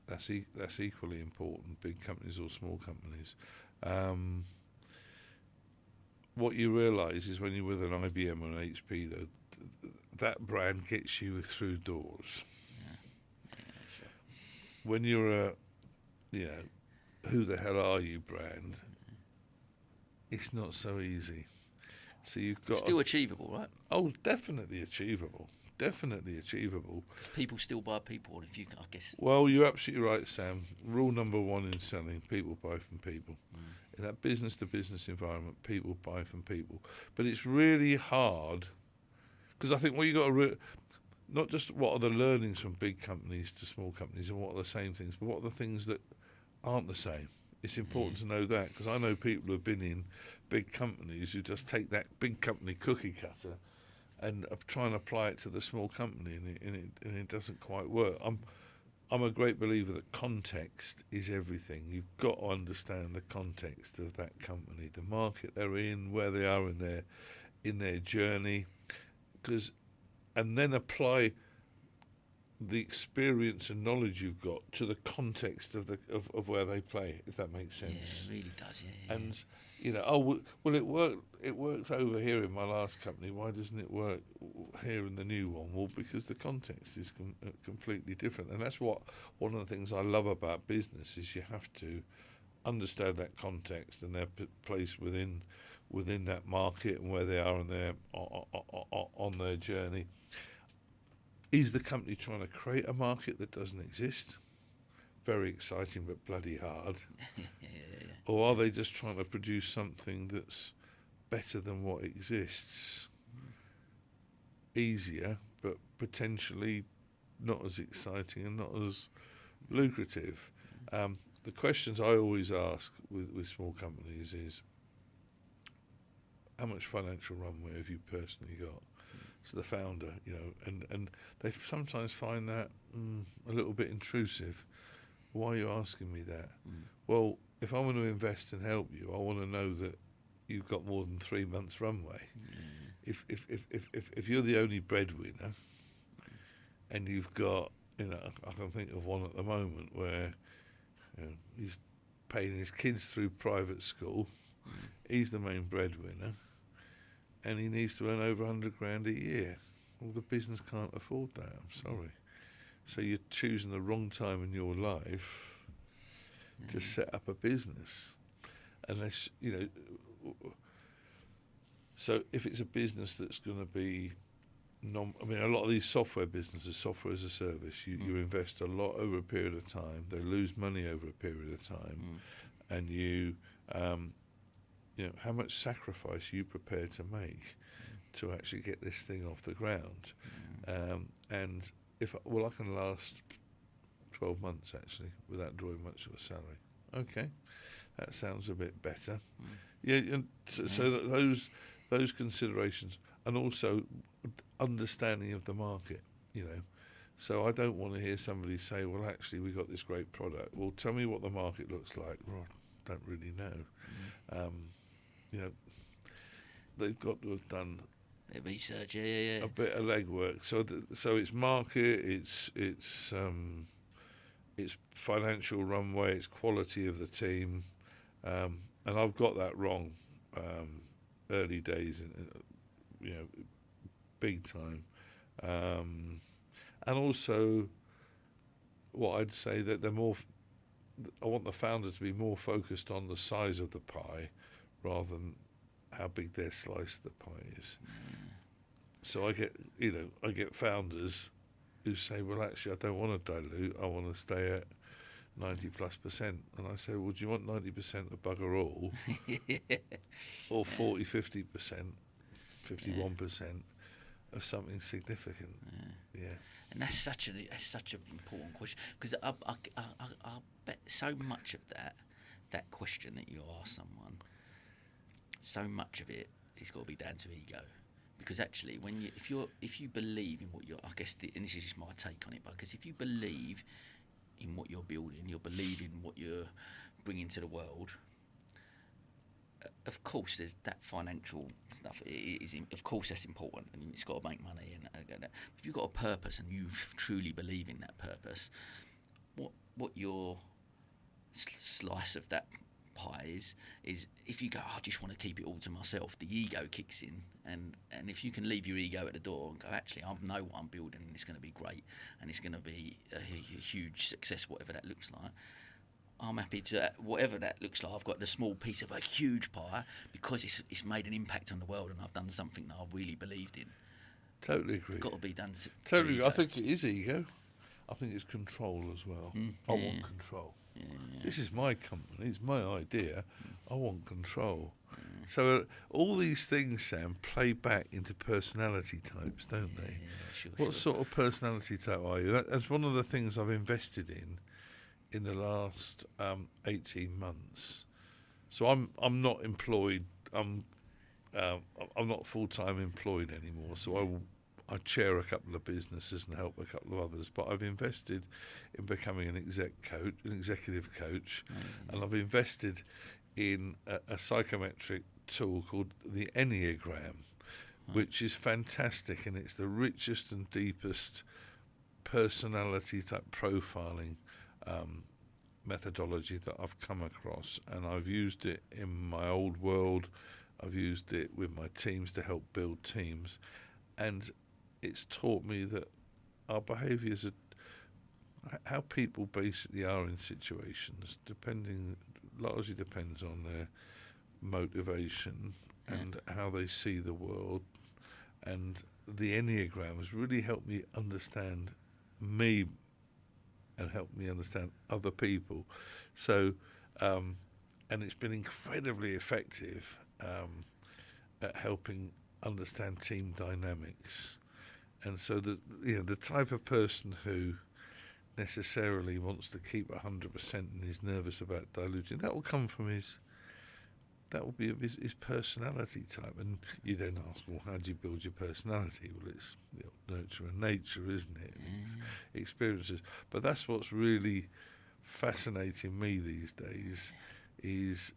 important. Big companies or small companies. What you realise is when you're with an IBM or an HP, though, that brand gets you through doors. Sure. When you're who the hell are you brand, it's not so easy. So you've got still achievable, right? Oh, definitely achievable. Definitely achievable. Because people still buy people, and if you, I guess. Well, you're absolutely right, Sam. Rule number one in selling: people buy from people. In that business-to-business environment, people buy from people. But it's really hard, because I think what you got to not just what are the learnings from big companies to small companies, and what are the same things, but what are the things that aren't the same. It's important to know that, because I know people who have been in big companies who just take that big company cookie cutter and try and apply it to the small company, and it doesn't quite work. I'm a great believer that context is everything. You've got to understand the context of that company, the market they're in, where they are in their journey, and then apply the experience and knowledge you've got to the context of where they play, if that makes sense. Yeah, it really does. Yeah. And it worked. It worked over here in my last company. Why doesn't it work here in the new one? Well, because the context is completely different, and that's one of the things I love about business is you have to understand that context and their place within that market and where they are on their journey. Is the company trying to create a market that doesn't exist? Very exciting, but bloody hard. Yeah. Or are they just trying to produce something that's better than what exists? Easier, but potentially not as exciting and not as lucrative. The questions I always ask with small companies is, how much financial runway have you personally got? So the founder, and they sometimes find that a little bit intrusive. Why are you asking me that? Well, if I want to invest and help you, I want to know that you've got more than 3 months runway. If you're the only breadwinner, and you've got, I can think of one at the moment where he's paying his kids through private school, he's the main breadwinner, and he needs to earn over 100 grand a year. Well, the business can't afford that, I'm sorry. So you're choosing the wrong time in your life to set up a business. Unless, so if it's a business that's going to be, a lot of these software businesses, software as a service, you invest a lot over a period of time, they lose money over a period of time, and how much sacrifice are you prepared to make to actually get this thing off the ground? And I can last 12 months actually without drawing much of a salary. Okay, that sounds a bit better. So that those considerations, and also understanding of the market, So I don't want to hear somebody say, well, actually, we got this great product. Well, tell me what the market looks like. Well, I don't really know. they've got to have done Bit of research, yeah. a bit of legwork. So it's market, it's financial runway, it's quality of the team, and I've got that wrong early days, big time, and also what I'd say that I want the founder to be more focused on the size of the pie rather than how big their slice of the pie is. So I get founders who say, well, actually, I don't want to dilute. I want to stay at 90+%. And I say, well, do you want 90% of bugger all, or 40, 50%, 51% of something significant? Yeah. And that's such an important question, because I bet so much of that question that you ask someone, so much of it has got to be down to ego. Because actually, if you believe in what you're, I guess, and this is just my take on it, because if you believe in what you're building, you believe in what you're bringing to the world. Of course, there's that financial stuff. Of course, that's important, and it's got to make money. And if you've got a purpose and you truly believe in that purpose, what your slice of that pie is if you go, I just want to keep it all to myself, the ego kicks in, and if you can leave your ego at the door and go, actually, I know what I'm building, and it's going to be great, and it's going to be a huge success, whatever that looks like. I'm happy to, whatever that looks like, I've got the small piece of a huge pie because it's made an impact on the world, and I've done something that I really believed in. Totally agree. It's got to be done Totally agree. I think it is ego. I think it's control as well. I want control. Yeah. This is my company, it's my idea, I want control. So all these things, Sam, play back into personality types, don't they? Yeah, sure. What sort of personality type are you? That's one of the things I've invested in the last 18 months. So I'm not employed. I'm not full-time employed anymore. So I chair a couple of businesses and help a couple of others. But I've invested in becoming an executive coach, and I've invested in a psychometric tool called the Enneagram, which is fantastic, and it's the richest and deepest personality type profiling methodology that I've come across, and I've used it in my old world. I've used it with my teams to help build teams, and it's taught me that our behaviours are how people basically are in situations, largely depends on their motivation and how they see the world. And the Enneagram has really helped me understand me and help me understand other people. So, and it's been incredibly effective at helping understand team dynamics. And so the type of person who necessarily wants to keep 100% and is nervous about diluting, that will come from his personality type. And you then ask, well, how do you build your personality? Well, it's nurture and nature, isn't it? It's experiences. But that's what's really fascinating me these days is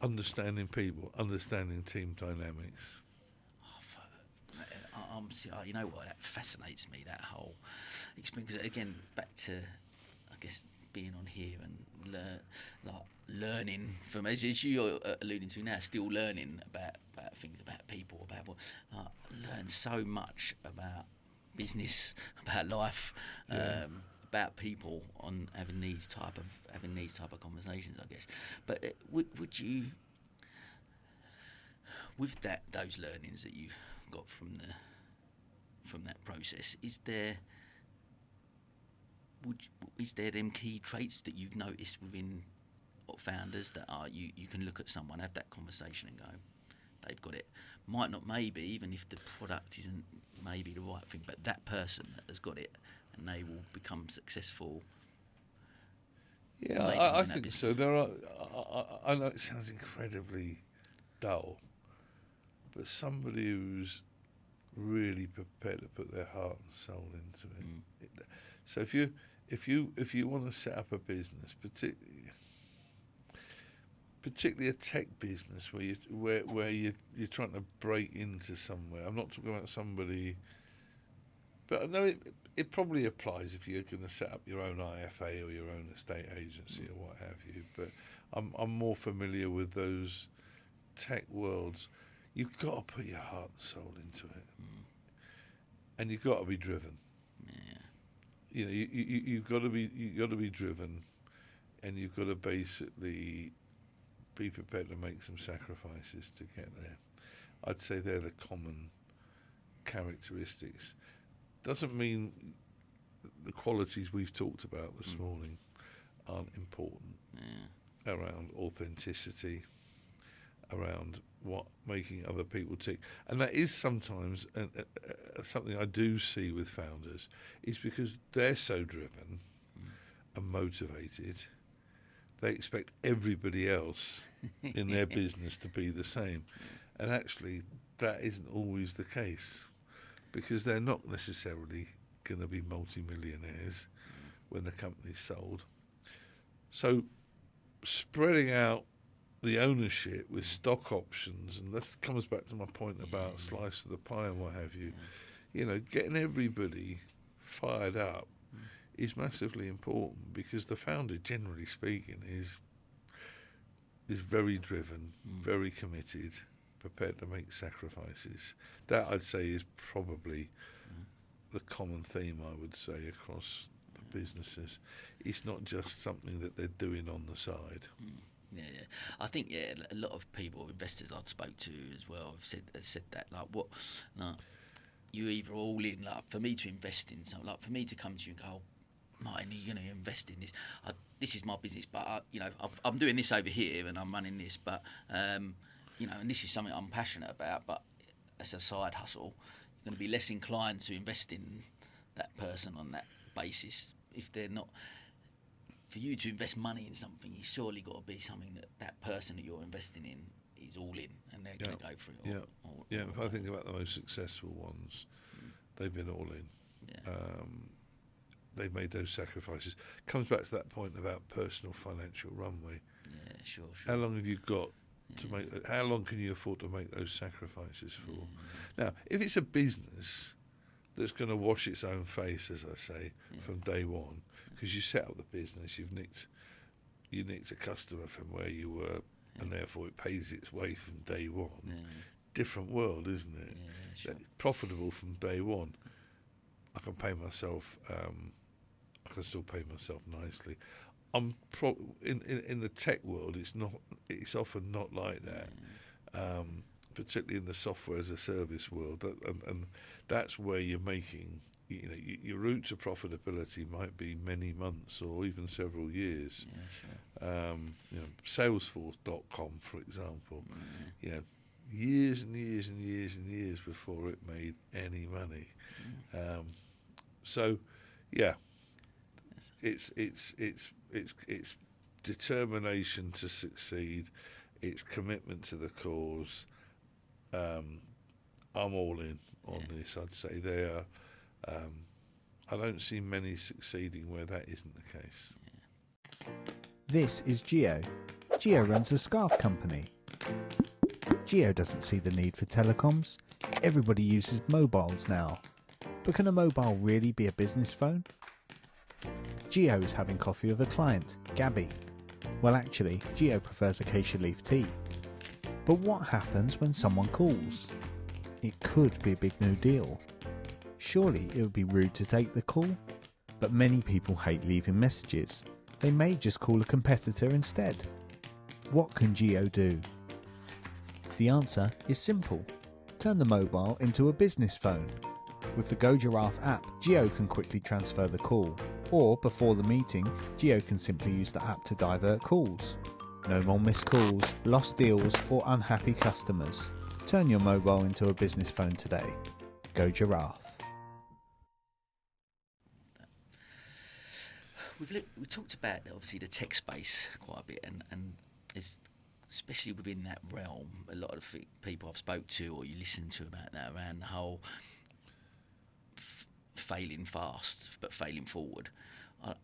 understanding people, understanding team dynamics. You know what? That fascinates me. That whole experience. Again, back to, I guess, being on here and learning from, as you're alluding to now, still learning about things, about people, learn so much about business, about life, about people, on having these type of conversations, I guess. But would you, with those learnings that you've got from that process, is there them key traits that you've noticed within founders that are you can look at someone, have that conversation and go, they've got it. Might not, maybe even if the product isn't maybe the right thing, but that person has got it and they will become successful. Yeah, I think so. There are. I know it sounds incredibly dull, but somebody who's really prepared to put their heart and soul into it. So if you want to set up a business, particularly a tech business where you're trying to break into somewhere. I'm not talking about somebody, but I know it probably applies if you're going to set up your own IFA or your own estate agency or what have you. But I'm more familiar with those tech worlds. You've got to put your heart and soul into it, and you've got to be driven. Yeah. You know, you've got to be driven, and you've got to basically be prepared to make some sacrifices to get there. I'd say they're the common characteristics. Doesn't mean the qualities we've talked about this morning aren't important. Yeah. Around authenticity, around making other people tick, and that is sometimes something I do see with founders, is because they're so driven and motivated, they expect everybody else in their business to be the same, and actually that isn't always the case, because they're not necessarily going to be multi-millionaires when the company's sold. So spreading out the ownership with stock options, and that comes back to my point about slice of the pie and what have you, you know, getting everybody fired up is massively important, because the founder, generally speaking, is very driven, very committed, prepared to make sacrifices. That, I'd say, is probably the common theme, I would say, across the businesses. It's not just something that they're doing on the side. Yeah. I think a lot of people, investors I've spoke to as well, have said that, like, what, like, you either all in, like, for me to invest in something, like, for me to come to you and go, oh, Martin, you're going to invest in this. This is my business, but you know, I'm doing this over here and I'm running this, but you know, and this is something I'm passionate about, but as a side hustle, you're going to be less inclined to invest in that person on that basis if they're not. For you to invest money in something, you surely got to be something that person that you're investing in is all in, and they're going to go for it. If I think about the most successful ones, they've been all in. Yeah. They've made those sacrifices. Comes back to that point about personal financial runway. Yeah, sure. How long have you got to make that? How long can you afford to make those sacrifices for? Now, if it's a business that's going to wash its own face, as I say, from day one, because you set up the business, you nicked a customer from where you were, and therefore it pays its way from day one. Yeah. Different world, isn't it? Yeah, sure. Profitable from day one. I can pay myself. I can still pay myself nicely. In the tech world, it's not. It's often not like that. Particularly in the software as a service world, and that's where you're making. You know, your route to profitability might be many months or even several years. Yeah, sure. You know, Salesforce.com, for example. You know, years and years and years and years before it made any money. So, yeah, it's determination to succeed. It's commitment to the cause. I'm all in on this. I'd say they are. I don't see many succeeding where that isn't the case. This is Geo. Geo runs a scarf company. Geo doesn't see the need for telecoms. Everybody uses mobiles now. But can a mobile really be a business phone? Geo is having coffee with a client, Gabby. Well, actually, Geo prefers acacia leaf tea. But what happens when someone calls? It could be a big new deal. Surely it would be rude to take the call? But many people hate leaving messages. They may just call a competitor instead. What can Geo do? The answer is simple. Turn the mobile into a business phone. With the Go Giraffe app, Geo can quickly transfer the call. Or, before the meeting, Geo can simply use the app to divert calls. No more missed calls, lost deals, or unhappy customers. Turn your mobile into a business phone today. Go Giraffe. We talked about, obviously, the tech space quite a bit, and it's, especially within that realm, a lot of people I've spoke to or you listen to about that, around the whole failing fast but failing forward.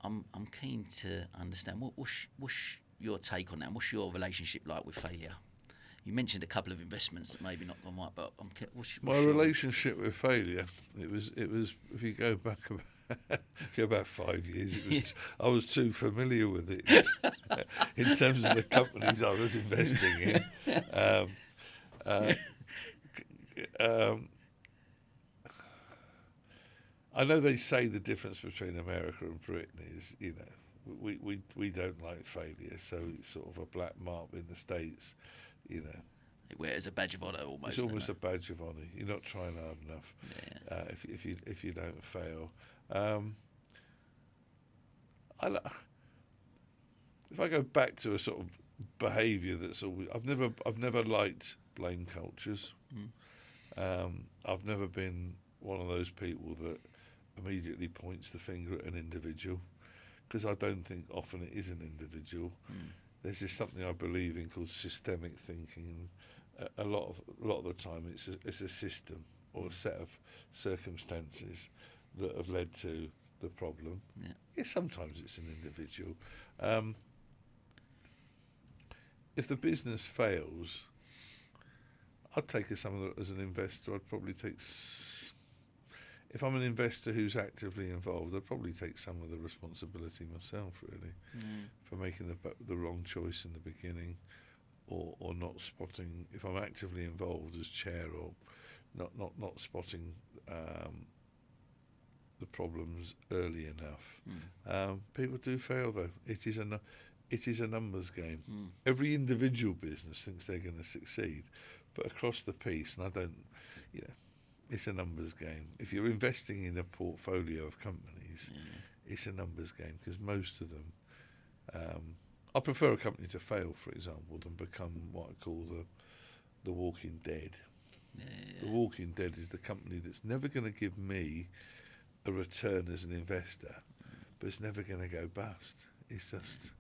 I'm keen to understand what's your take on that? What's your relationship like with failure? You mentioned a couple of investments that maybe not gone right, but my relationship with failure, it was if you go back about 5 years, I was too familiar with it in terms of the companies I was investing in. I know they say the difference between America and Britain is, we don't like failure, so it's sort of a black mark in the States, It wears a badge of honour almost. It's almost a badge of honour. You're not trying hard enough. Yeah. If you don't fail. If I go back to a sort of behaviour that's always, I've never liked blame cultures. I've never been one of those people that immediately points the finger at an individual, because I don't think often it is an individual. There's just something I believe in called systemic thinking, and a lot of the time it's a system or a set of circumstances that have led to the problem. Yeah, sometimes it's an individual. If the business fails, I'd take as an investor. I'd probably take. If I'm an investor who's actively involved, I'd probably take some of the responsibility myself, really, for making the wrong choice in the beginning, or not spotting. If I'm actively involved as chair, or not spotting the problems early enough. People do fail, though. It is a numbers game. Every individual business thinks they're going to succeed, but across the piece, and I don't, it's a numbers game. If you're investing in a portfolio of companies, it's a numbers game, because most of them, I prefer a company to fail, for example, than become what I call the Walking Dead. The Walking Dead is the company that's never going to give me a return as an investor, but it's never going to go bust. It's just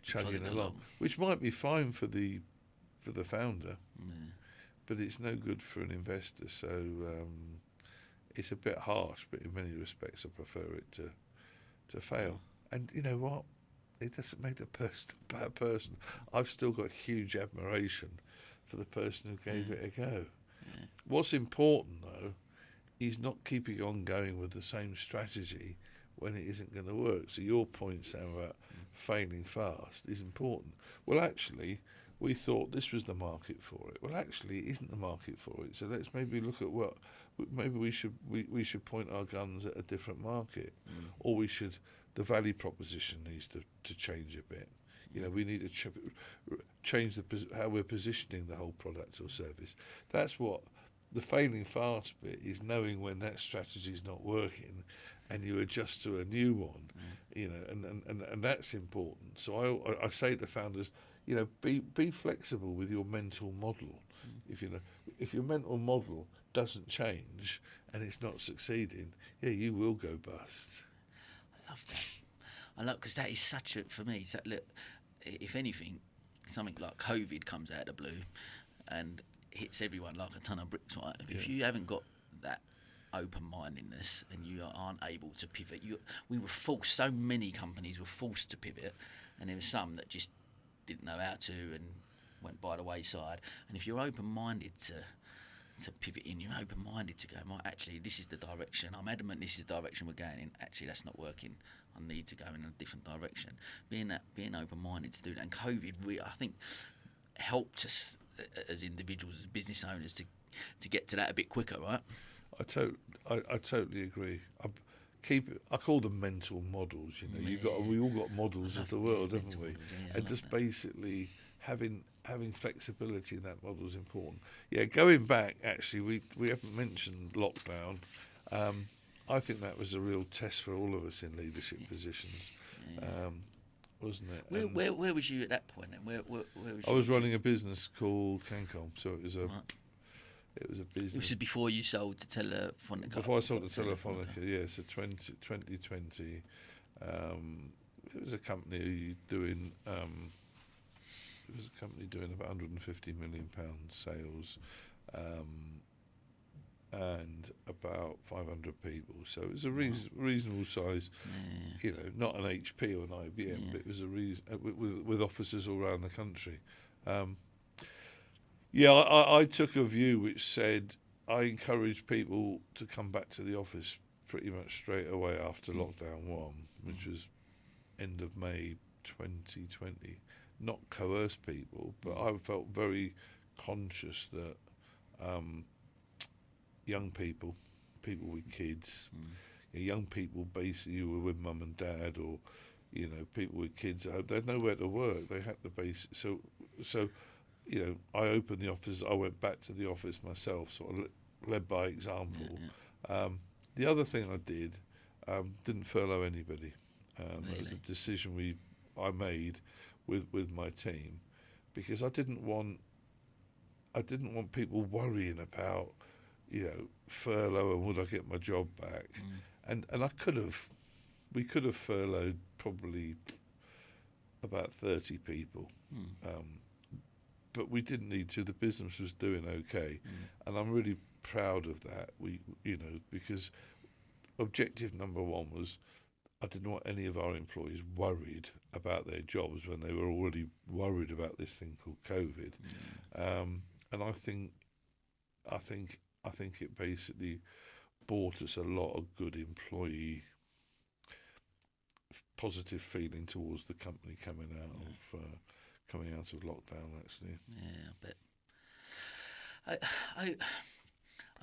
chugging along, which might be fine for the founder, but it's no good for an investor. So it's a bit harsh, but in many respects, I prefer it to fail. And you know what? It doesn't make the person a bad person. I've still got huge admiration for the person who gave it a go. What's important, though, is not keeping on going with the same strategy when it isn't going to work. So your point, Sam, about failing fast is important. Well, actually, we thought this was the market for it. Well, actually, it isn't the market for it. So let's maybe look at maybe we should point our guns at a different market, or the value proposition needs to change a bit. We need to change how we're positioning the whole product or service. That's what the failing fast bit is, knowing when that strategy is not working, and you adjust to a new one. And that's important. So I say to founders, be flexible with your mental model. If your mental model doesn't change and it's not succeeding, you will go bust. I love that. Because that is such a, for me, look, if anything, something like COVID comes out of the blue and hits everyone like a ton of bricks, right? If you haven't got that open-mindedness and you aren't able to pivot, we were forced, so many companies were forced to pivot, and there were some that just didn't know how to and went by the wayside. And if you're open-minded to pivot in, you're open-minded to go, actually, this is the direction, I'm adamant this is the direction we're going in, actually that's not working, I need to go in a different direction. Being open-minded to do that, and COVID I think helped us as individuals, as business owners, to get to that a bit quicker, right? I totally agree. I call them mental models. We all got models of the world, haven't we? And just basically having flexibility in that model is important. Going back, actually, we haven't mentioned lockdown. I think that was a real test for all of us in leadership positions, wasn't it? Where was you at that point? And where was you? I was running a business called Cancom, so it was a business. This was before you sold to Telefonica. Before I sold to Telefonica, so 2020. It was a company doing. It was a company doing about £150 million sales. and about 500 people. So it was a reasonable size, not an HP or an IBM, but it was a with offices all around the country. I took a view which said I encouraged people to come back to the office pretty much straight away after lockdown 1, which was end of May 2020. Not coerce people, but I felt very conscious that young people with kids, young people basically who were with mum and dad, or people with kids at home, they had nowhere to work. They had to so I opened the office. I went back to the office myself, sort of led by example. The other thing I did, didn't furlough anybody. It was a decision I made with my team, because I didn't want people worrying about furlough and would I get my job back, and we could have furloughed probably about 30 people, but we didn't need to. The business was doing okay, and I'm really proud of that. Because objective number 1 was I didn't want any of our employees worried about their jobs when they were already worried about this thing called COVID. And I think it basically brought us a lot of good employee positive feeling towards the company coming out of lockdown. Actually, I bet.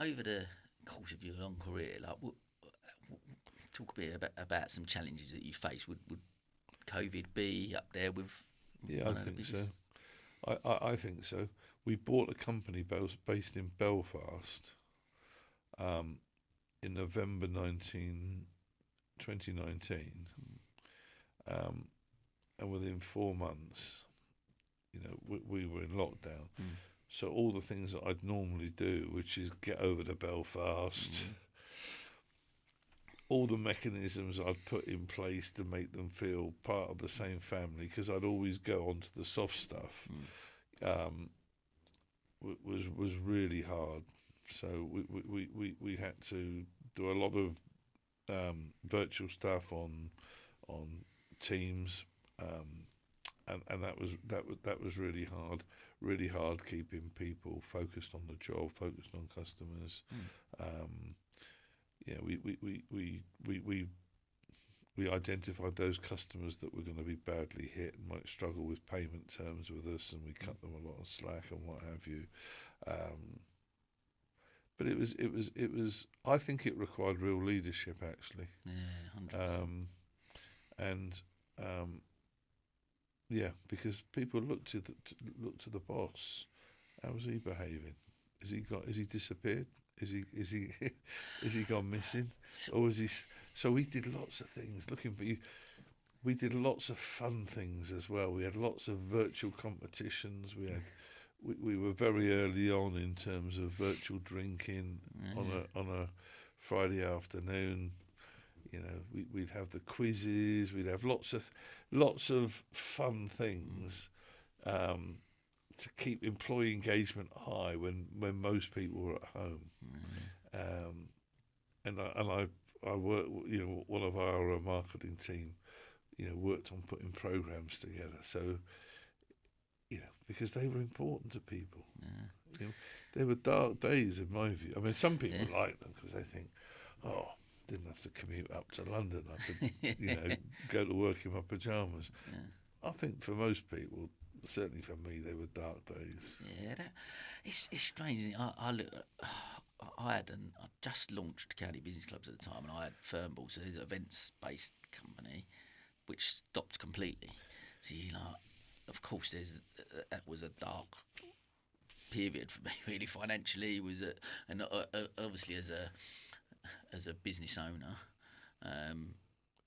Over the course of your long career, talk a bit about some challenges that you face. Would COVID be up there with? Yeah, I think so. I think so. We bought a company based in Belfast in November 2019, and within 4 months, we were in lockdown. So all the things that I'd normally do, which is get over to Belfast, all the mechanisms I'd put in place to make them feel part of the same family, because I'd always go on to the soft stuff, was really hard. So we had to do a lot of virtual stuff on Teams, and that was really hard keeping people focused on the job, focused on customers. We identified those customers that were going to be badly hit and might struggle with payment terms with us, and we cut them a lot of slack and what have you. But it was. I think it required real leadership, actually. Yeah, 100%. Because people look to the boss. How was he behaving? Has he disappeared? Is he gone missing? Or was he? So we did lots of things looking for you. We did lots of fun things as well. We had lots of virtual competitions. We were very early on in terms of virtual drinking on a Friday afternoon. We'd have the quizzes. We'd have lots of fun things to keep employee engagement high when most people were at home. And I worked. One of our marketing team, worked on putting programs together. So, because they were important to people. They were dark days in my view. I mean, some people like them because they think, didn't have to commute up to London. I could, go to work in my pyjamas. I think for most people, certainly for me, they were dark days. Yeah, it's strange. Isn't it? I just launched County Business Clubs at the time, and I had Fernball, so there's an events-based company, which stopped completely. So of course, that was a dark period for me, really financially. It was and obviously as a business owner,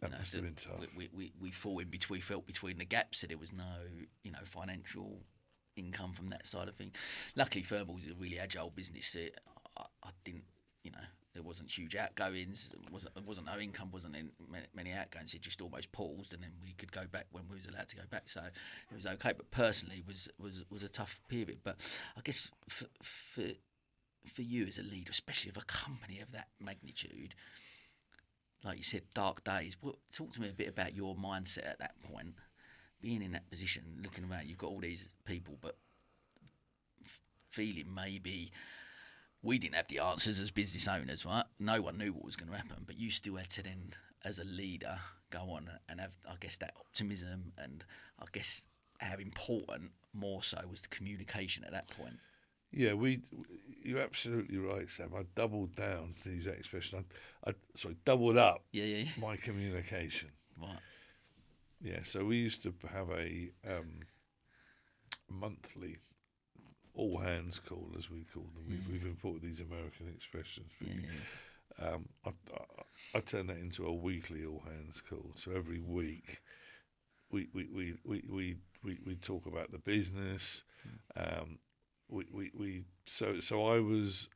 that must have been tough. We felt between the gaps, so there was no financial income from that side of things. Luckily, Fernball was a really agile business. I didn't, there wasn't huge outgoings. There wasn't no income. Wasn't many outgoings. It just almost paused, and then we could go back when we was allowed to go back. So it was okay. But personally, it was a tough period. But I guess for for you as a leader, especially of a company of that magnitude, like you said, dark days. Talk to me a bit about your mindset at that point, being in that position, looking around. You've got all these people, but feeling maybe we didn't have the answers as business owners, right? No one knew what was going to happen, but you still had to then, as a leader, go on and have, I guess, that optimism, and I guess how important more so was the communication at that point. Yeah, you're absolutely right, Sam. I doubled down, to use that expression. I doubled up my communication. Right. Yeah, so we used to have a monthly all hands call, as we call them. We've imported these American expressions. I turned that into a weekly all hands call. So every week, we talk about the business. So I was,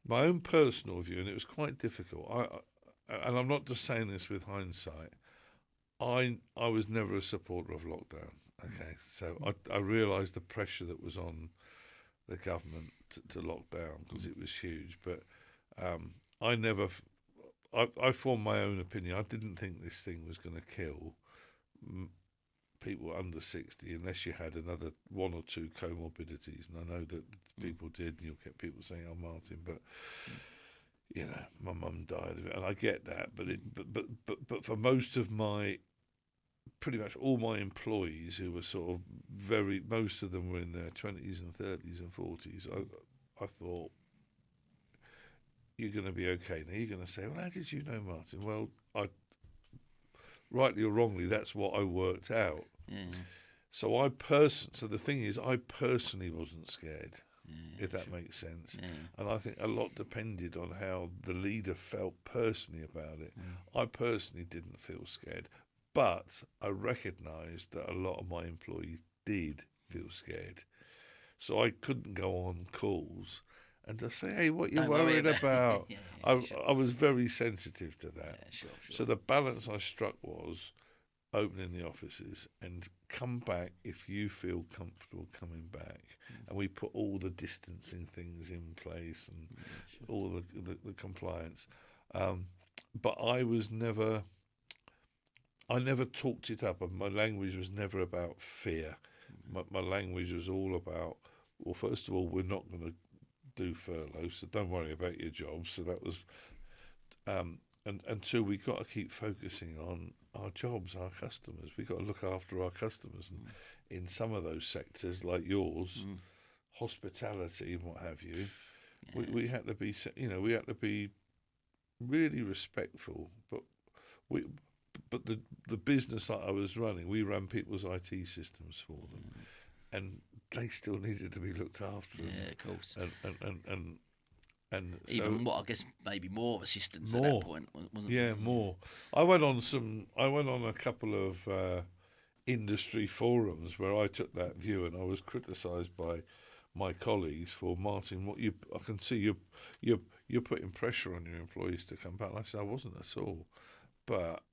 my own personal view, and it was quite difficult. And I'm not just saying this with hindsight. I was never a supporter of lockdown. Okay, so I realised the pressure that was on the government to lock down, because it was huge. But I formed my own opinion. I didn't think this thing was going to kill people under 60 unless you had another one or two comorbidities. And I know that people did, and you'll get people saying, "Oh, Martin, but my mum died of it," and I get that. But for most of pretty much all my employees, who were sort of most of them were in their 20s and 30s and 40s, I thought, you're going to be okay. Now you're going to say, "Well, how did you know, Martin?" Well, rightly or wrongly, that's what I worked out. So the thing is, I personally wasn't scared, if that makes sense. And I think a lot depended on how the leader felt personally about it. I personally didn't feel scared, but I recognised that a lot of my employees did feel scared. So I couldn't go on calls and just say, "Hey, what you worried about?" I was very sensitive to that. Yeah, sure. So the balance I struck was opening the offices and come back if you feel comfortable coming back. And we put all the distancing things in place and all the compliance. But I never talked it up, and my language was never about fear. My language was all about, well, first of all, we're not going to do furlough, so don't worry about your job. So that was, and two, we got to keep focusing on our jobs, our customers. We got to look after our customers, and in some of those sectors like yours, hospitality and what have you, we had to be really respectful. But the business that I was running, we ran people's IT systems for them, and they still needed to be looked after. Yeah, of course. And even so, I guess maybe more assistance at that point, wasn't yeah, there? more. I went on a couple of industry forums where I took that view, and I was criticised by my colleagues for, "Martin, I can see you're putting pressure on your employees to come back." And I said, I wasn't at all, but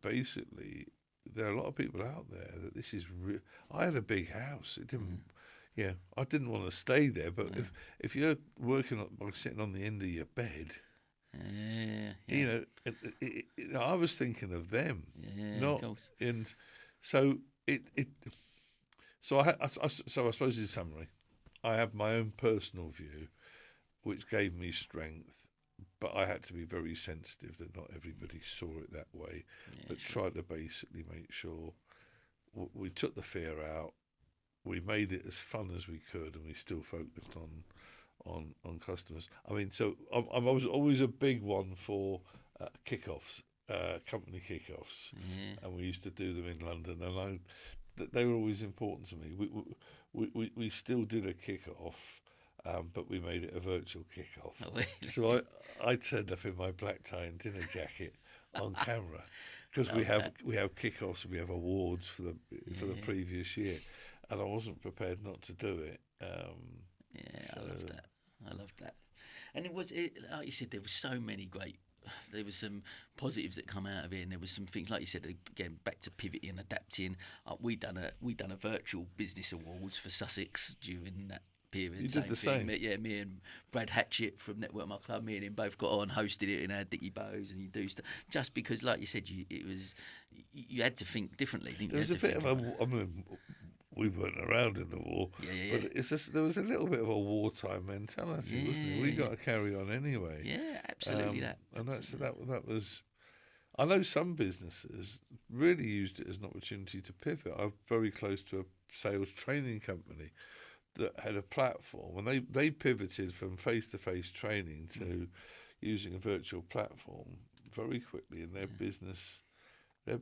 basically, there are a lot of people out there that this is I had a big house. It didn't. Yeah, I didn't want to stay there, but if you're working by sitting on the end of your bed, I was thinking of them, not. And so So I suppose in summary, I have my own personal view, which gave me strength. But I had to be very sensitive that not everybody saw it that way, but tried to basically make sure we took the fear out, we made it as fun as we could, and we still focused on customers. I mean, so I was always a big one for kickoffs, company kickoffs, and we used to do them in London, and they were always important to me. We still did a kickoff. But we made it a virtual kick-off. Oh, really? So I turned up in my black tie and dinner jacket on camera, because we have kick-offs and we have awards for the previous year, and I wasn't prepared not to do it. I love that. And it was, like you said, there were so many great some positives that come out of it, and there was some things like you said, again, back to pivoting, adapting. We done a virtual business awards for Sussex during that period. You did the same. Yeah, me and Brad Hatchett from Network My Club, me and him both got on, hosted it in our Dicky Bows, and you do stuff just because, like you said, you had to think differently, didn't you? There was a bit of I mean, we weren't around in the war, but it's just there was a little bit of a wartime mentality, wasn't it? We got to carry on anyway. Yeah, absolutely. And that was. I know some businesses really used it as an opportunity to pivot. I'm very close to a sales training company that had a platform, and they pivoted from face-to-face training to using a virtual platform very quickly, and their business, their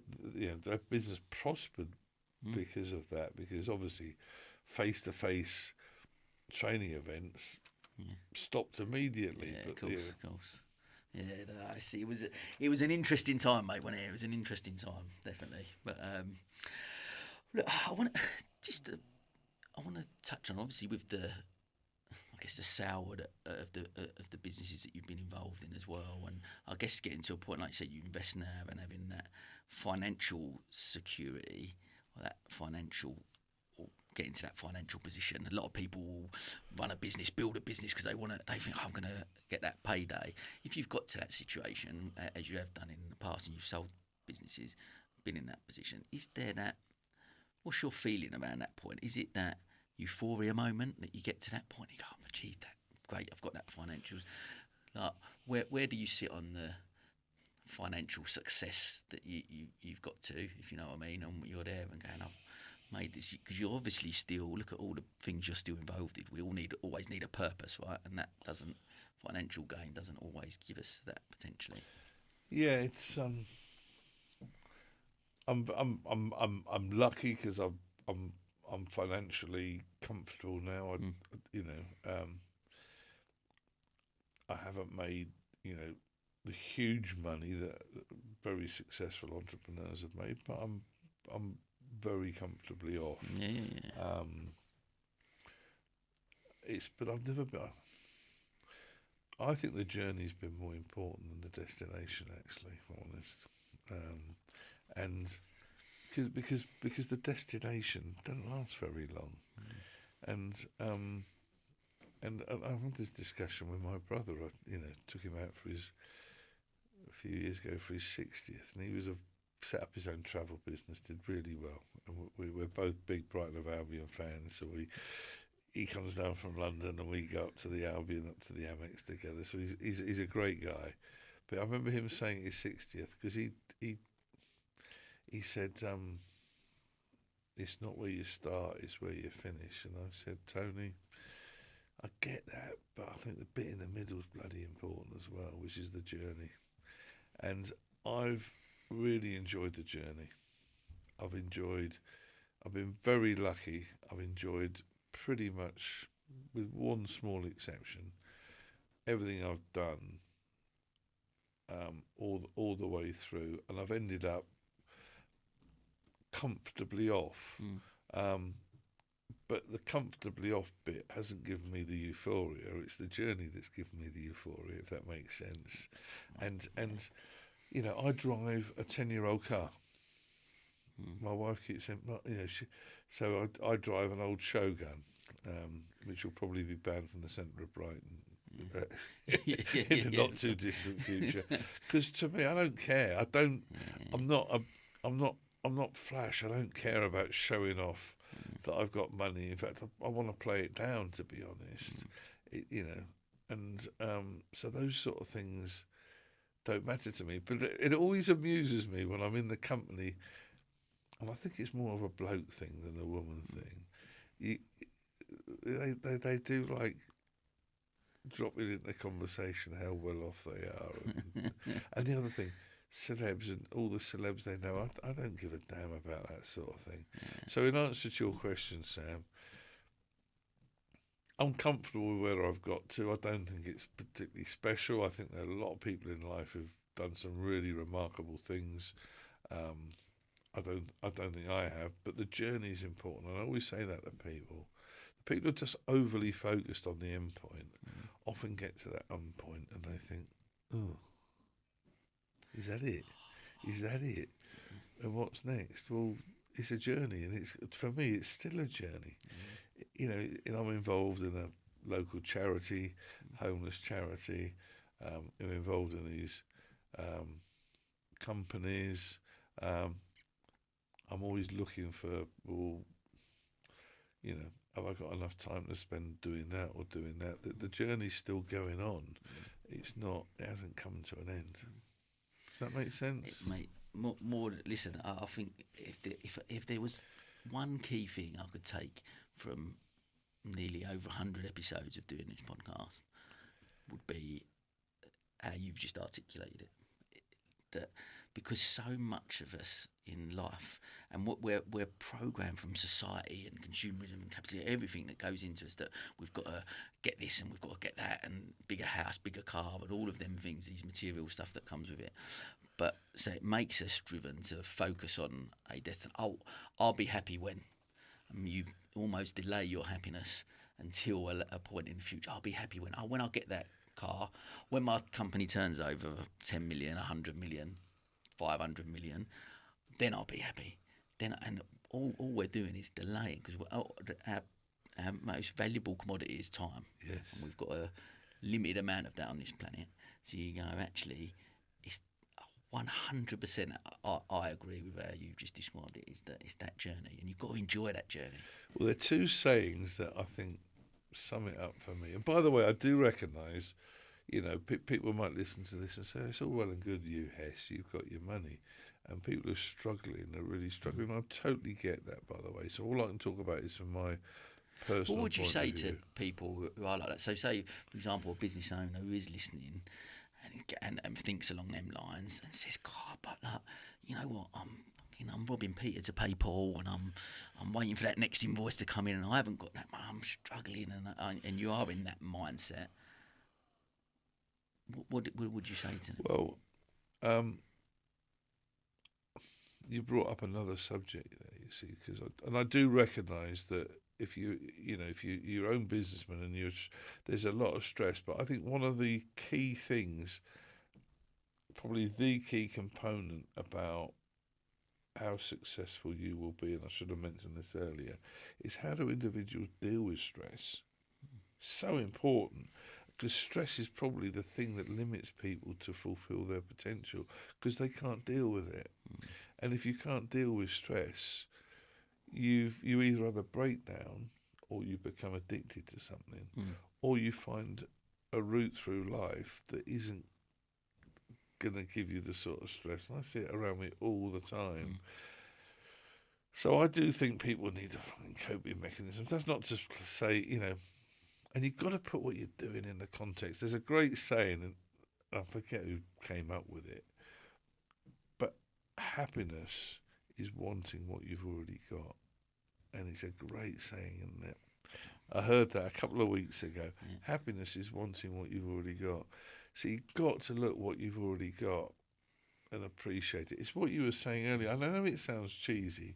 business prospered because of that. Because obviously, face-to-face training events stopped immediately. Yeah, of course. Yeah, no, I see. It was an interesting time, mate. Wasn't it? It was an interesting time, definitely. But look, I want to touch on, obviously, with the sale of the businesses that you've been involved in as well, and I guess getting to a point, like you said, you invest now and having that financial security or that financial. Getting to that financial position. A lot of people will run a business, build a business because they think, I'm going to get that payday. If you've got to that situation, as you have done in the past, and you've sold businesses, been in that position, is there what's your feeling around that point? Is it that euphoria moment that you get to that point, you go, I've achieved that, great, I've got that financials. Like, where do you sit on the financial success that you've got to, if you know what I mean, and you're there and going, made this, because you obviously still look at all the things you're still involved in. We all always need a purpose, right? And that financial gain doesn't always give us that potentially. Yeah, it's I'm lucky because I'm financially comfortable now. I haven't made the huge money that very successful entrepreneurs have made, but I'm very comfortably off. Yeah. But I've never been. I think the journey's been more important than the destination, actually, if I'm honest. And because the destination doesn't last very long, and I had this discussion with my brother. I took him out a few years ago for his 60th, and he was set up his own travel business, did really well, and we're both big Brighton of Albion fans. So he comes down from London, and we go up to the Albion, up to the Amex together. So he's a great guy. But I remember him saying his 60th because he said, it's not where you start, it's where you finish. And I said, Tony, I get that, but I think the bit in the middle is bloody important as well, which is the journey. And I've really enjoyed the journey. I've been very lucky. I've enjoyed pretty much, with one small exception, everything I've done all the way through, and I've ended up comfortably off. But the comfortably off bit hasn't given me the euphoria. It's the journey that's given me the euphoria, if that makes sense. And I drive a 10-year-old car. My wife keeps saying, so I drive an old Shogun, which will probably be banned from the centre of Brighton in the not too distant future. Because to me, I don't care. I'm not flash. I don't care about showing off that I've got money. In fact, I want to play it down, to be honest. So those sort of things don't matter to me. But it always amuses me when I'm in the company, and I think it's more of a bloke thing than a woman thing. They do like dropping into conversation how well off they are, and the other thing, celebs and all the celebs they know, I don't give a damn about that sort of thing. So in answer to your question, Sam, I'm comfortable with where I've got to. I don't think it's particularly special. I think there are a lot of people in life who've done some really remarkable things. I don't think I have, but the journey is important, and I always say that to people. The people who are just overly focused on the end point often get to that end point and they think, oh, Is that it? Is that it? And what's next? Well, it's a journey, and it's, for me, it's still a journey. You know, and I'm involved in a local charity, homeless charity. I'm involved in these companies. I'm always looking for, well, you know, have I got enough time to spend doing that or doing that? The journey's still going on. It hasn't come to an end. Does that make sense? Mate, more. Listen, I think if there was one key thing I could take from nearly over 100 episodes of doing this podcast, would be how you've just articulated it. That because so much of us in life, and what we're programmed from society and consumerism and capitalism, everything that goes into us, that we've got to get this and we've got to get that, and bigger house, bigger car, and all of them things, these material stuff that comes with it. But so it makes us driven to focus on a destiny. I'll be happy when. You almost delay your happiness until a point in the future. I'll be happy when I get that car, when my company turns over 10 million, 100 million, 500 million, then I'll be happy. And all we're doing is delaying, because our most valuable commodity is time. Yes. And we've got a limited amount of that on this planet. So you go, actually, it's 100%. I agree with how you've just described it. It's that journey, and you've got to enjoy that journey. Well, there are two sayings that I think sum it up for me. And by the way, I do recognise, you know, people might listen to this and say, it's all well and good, you Hess, you've got your money. And people are really struggling. I totally get that, by the way. So all I can talk about is from my personal What would you point say of to view. people who are like that? So say, for example, a business owner who is listening and thinks along them lines and says, God, but like, you know what, I'm robbing Peter to pay Paul, and I'm waiting for that next invoice to come in, and I haven't got that money, I'm struggling, and you are in that mindset. What would you say to them? Well, you brought up another subject there, you see, because I do recognise that if you're own businessman and there's a lot of stress, but I think one of the key things, probably the key component about how successful you will be, and I should have mentioned this earlier, is how do individuals deal with stress? So important, because stress is probably the thing that limits people to fulfil their potential, because they can't deal with it. And if you can't deal with stress, you either have a breakdown, or you become addicted to something, or you find a route through life that isn't going to give you the sort of stress. And I see it around me all the time. So I do think people need to find coping mechanisms. That's not to say, you know, and you've got to put what you're doing in the context. There's a great saying, and I forget who came up with it, but happiness is wanting what you've already got. And it's a great saying, isn't it? I heard that a couple of weeks ago. Happiness is wanting what you've already got. So you've got to look what you've already got and appreciate it. It's what you were saying earlier. And I know it sounds cheesy,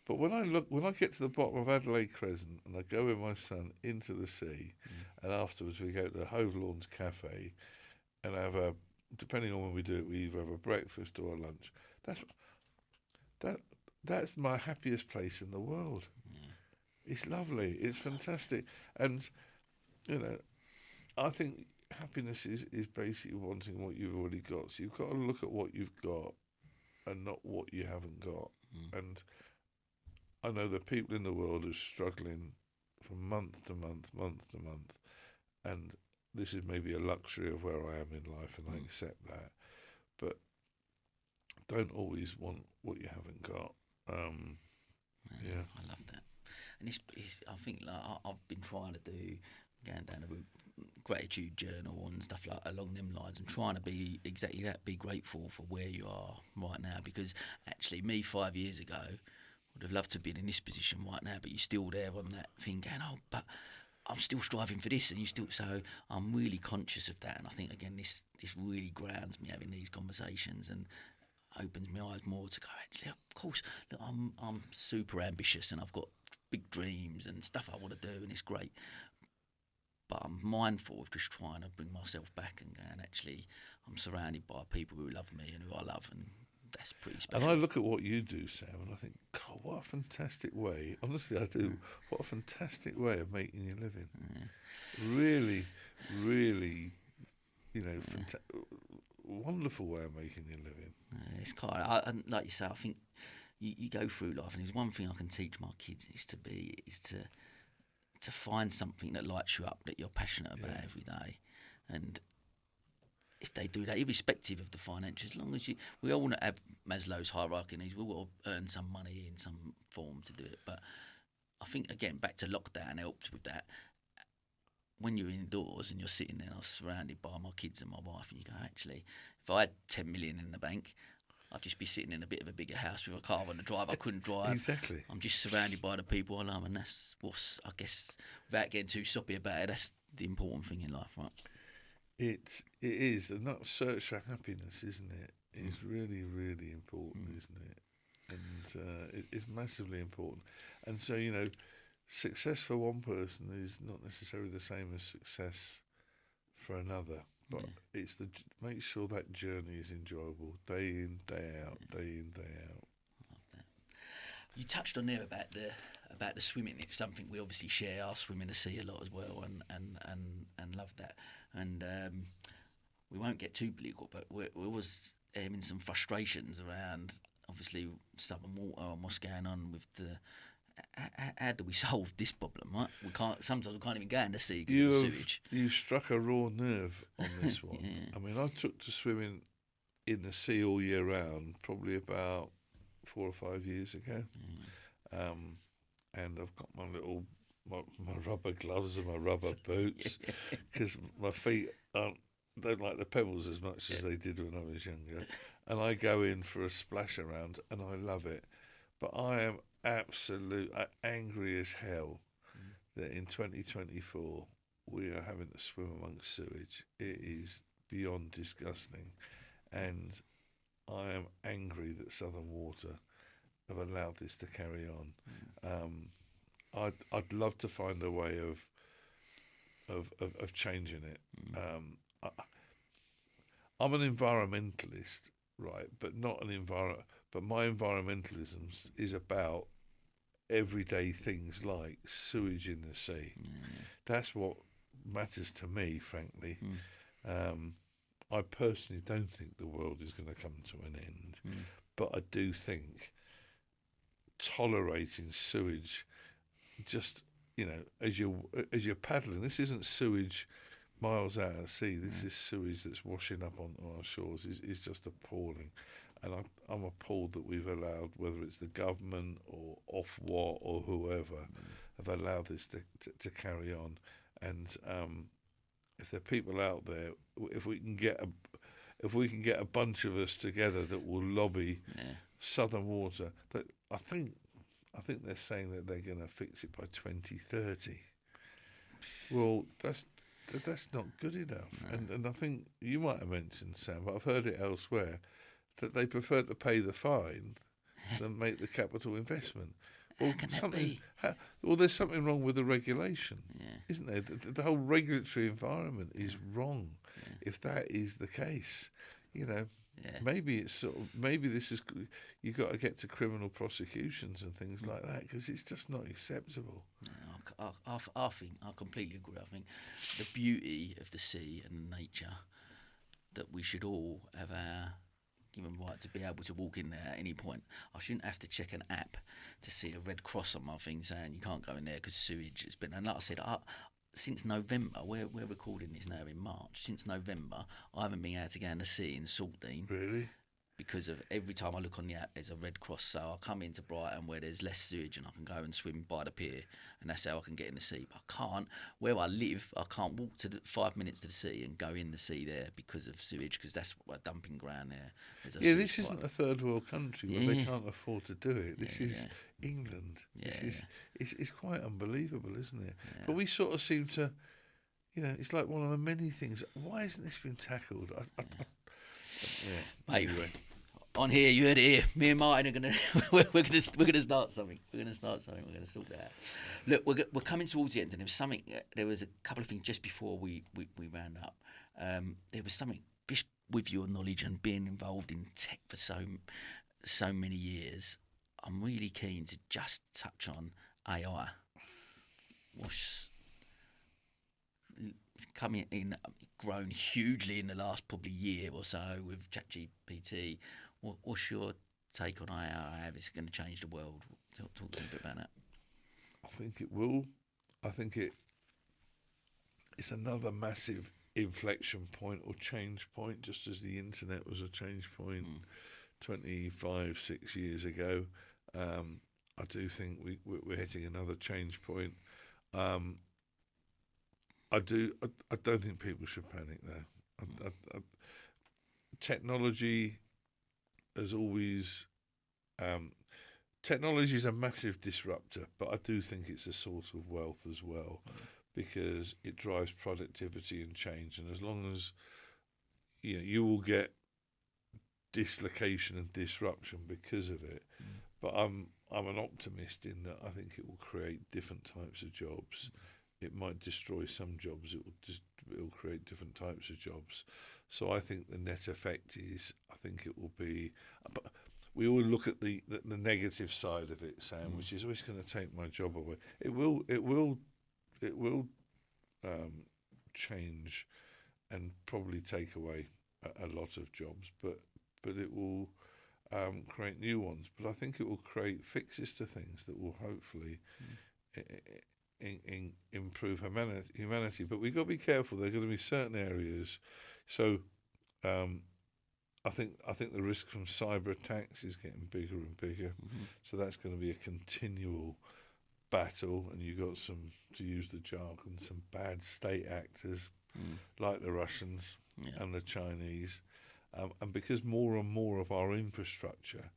but when I get to the bottom of Adelaide Crescent and I go with my son into the sea, and afterwards we go to Hove Lawns Cafe and have depending on when we do it, we either have a breakfast or a lunch. That's my happiest place in the world. It's lovely. It's fantastic. And, you know, I think happiness is basically wanting what you've already got. So you've got to look at what you've got and not what you haven't got. And I know that people in the world are struggling from month to month, and this is maybe a luxury of where I am in life, and I accept that. But don't always want what you haven't got. Yeah. I love that. And it's I think like I've been trying to do, going down a gratitude journal and stuff like along them lines, and trying to be exactly that, be grateful for where you are right now. Because actually, me 5 years ago would have loved to have been in this position right now, but you're still there on that thing going, oh, but I'm still striving for this, and you still. So I'm really conscious of that, and I think again this really grounds me having these conversations and opens my eyes more to go, actually, of course, look, I'm super ambitious and I've got big dreams and stuff I want to do, and it's great. But I'm mindful of just trying to bring myself back and going, actually, I'm surrounded by people who love me and who I love, and that's pretty special. And I look at what you do, Sam, and I think, God, what a fantastic way. Honestly, I do. What a fantastic way of making your living. Really, really, wonderful way of making your living. It's kind of, and like you say, I think you go through life, and there's one thing I can teach my kids is to find something that lights you up, that you're passionate about every day, and if they do that, irrespective of the financials, as long as we all want to have Maslow's hierarchy needs, we will earn some money in some form to do it. But I think, again, back to lockdown helped with that. When you're indoors and you're sitting there, I was surrounded by my kids and my wife, and you go, actually, if I had 10 million in the bank, I'd just be sitting in a bit of a bigger house with a car on the drive. I couldn't drive. Exactly. I'm just surrounded by the people I love, and that's what's, I guess, without getting too soppy about it, that's the important thing in life, right? It is, and that search for happiness, isn't it? Is really, really important, isn't it? And it's massively important. And so, success for one person is not necessarily the same as success for another. But it's make sure that journey is enjoyable, day in, day out, day in, day out. I love that. You touched on there about the swimming. It's something we obviously share. I swim in the sea a lot as well, and love that. And we won't get too political, but we was having some frustrations around, obviously, Southern Water and what's going on with the. How do we solve this problem? Right, we can't. Sometimes we can't even go in the sea because of the sewage. You've struck a raw nerve on this one. I mean, I took to swimming in the sea all year round probably about 4 or 5 years ago, and I've got my rubber gloves and my rubber boots because my feet don't like the pebbles as much as they did when I was younger, and I go in for a splash around and I love it, but I am angry as hell that in 2024 we are having to swim amongst sewage. It is beyond disgusting, and I am angry that Southern Water have allowed this to carry on. I'd love to find a way of changing it. I'm an environmentalist, right? But not an But my environmentalism is about everyday things like sewage in the sea. That's what matters to me, frankly. I personally don't think the world is going to come to an end, but I do think tolerating sewage, just as you're paddling, this isn't sewage miles out at sea. This is sewage that's washing up on our shores. Is just appalling. And I'm appalled that we've allowed, whether it's the government or Ofwat or whoever, have allowed this to carry on. And if there are people out there, if we can get a bunch of us together that will lobby Southern Water, that I think they're saying that they're going to fix it by 2030. Well, that's not good enough. And I think you might have mentioned, Sam, but I've heard it elsewhere, that they prefer to pay the fine than make the capital investment. How can that be? Well, there's something wrong with the regulation, isn't there? The whole regulatory environment is wrong. If that is the case, maybe this is, you got to get to criminal prosecutions and things like that, because it's just not acceptable. I think I completely agree. I think the beauty of the sea and nature, that we should all have our given right to be able to walk in there at any point. I shouldn't have to check an app to see a red cross on my thing saying you can't go in there because sewage has been. And like I said, since November, we're recording this now in March. Since November, I haven't been able to go in the sea in Saltdean. Really? Because of every time I look on the app, there's a red cross. So I come into Brighton where there's less sewage and I can go and swim by the pier, and that's how I can get in the sea. But I can't, where I live, I can't walk 5 minutes to the sea and go in the sea there because of sewage, because that's a dumping ground there. This isn't a third world country where they can't afford to do it. This is England. It's quite unbelievable, isn't it? Yeah. But we sort of seem to, it's like one of the many things. Why hasn't this been tackled? Mate, anyway. on here, you heard it here. Me and Martin are gonna we're gonna start something. We're gonna sort that out. Look, we're coming towards the end, and there was a couple of things just before we round up. There was something just with your knowledge and being involved in tech for so many years. I'm really keen to just touch on AI. What's coming in, grown hugely in the last probably year or so with ChatGPT. What's your take on AI? How it's going to change the world? Talk a little bit about that. I think it will. I think it's another massive inflection point or change point, just as the internet was a change point 6 years ago. I do think we're hitting another change point. I don't think people should panic though. Technology has always technology is a massive disruptor, but I do think it's a source of wealth as well, because it drives productivity and change. And as long as you will get dislocation and disruption because of it, but I'm an optimist in that I think it will create different types of jobs. It might destroy some jobs. It will create different types of jobs. So I think the net effect is, I think it will be. But we all look at the negative side of it, Sam, which is always going to take my job away. It will change and probably take away a lot of jobs, but it will create new ones. But I think it will create fixes to things that will hopefully improve humanity. But we've got to be careful. There are going to be certain areas. So I think the risk from cyber attacks is getting bigger and bigger. So that's going to be a continual battle, and you've got some, to use the jargon, some bad state actors like the Russians and the Chinese. And because more and more of our infrastructure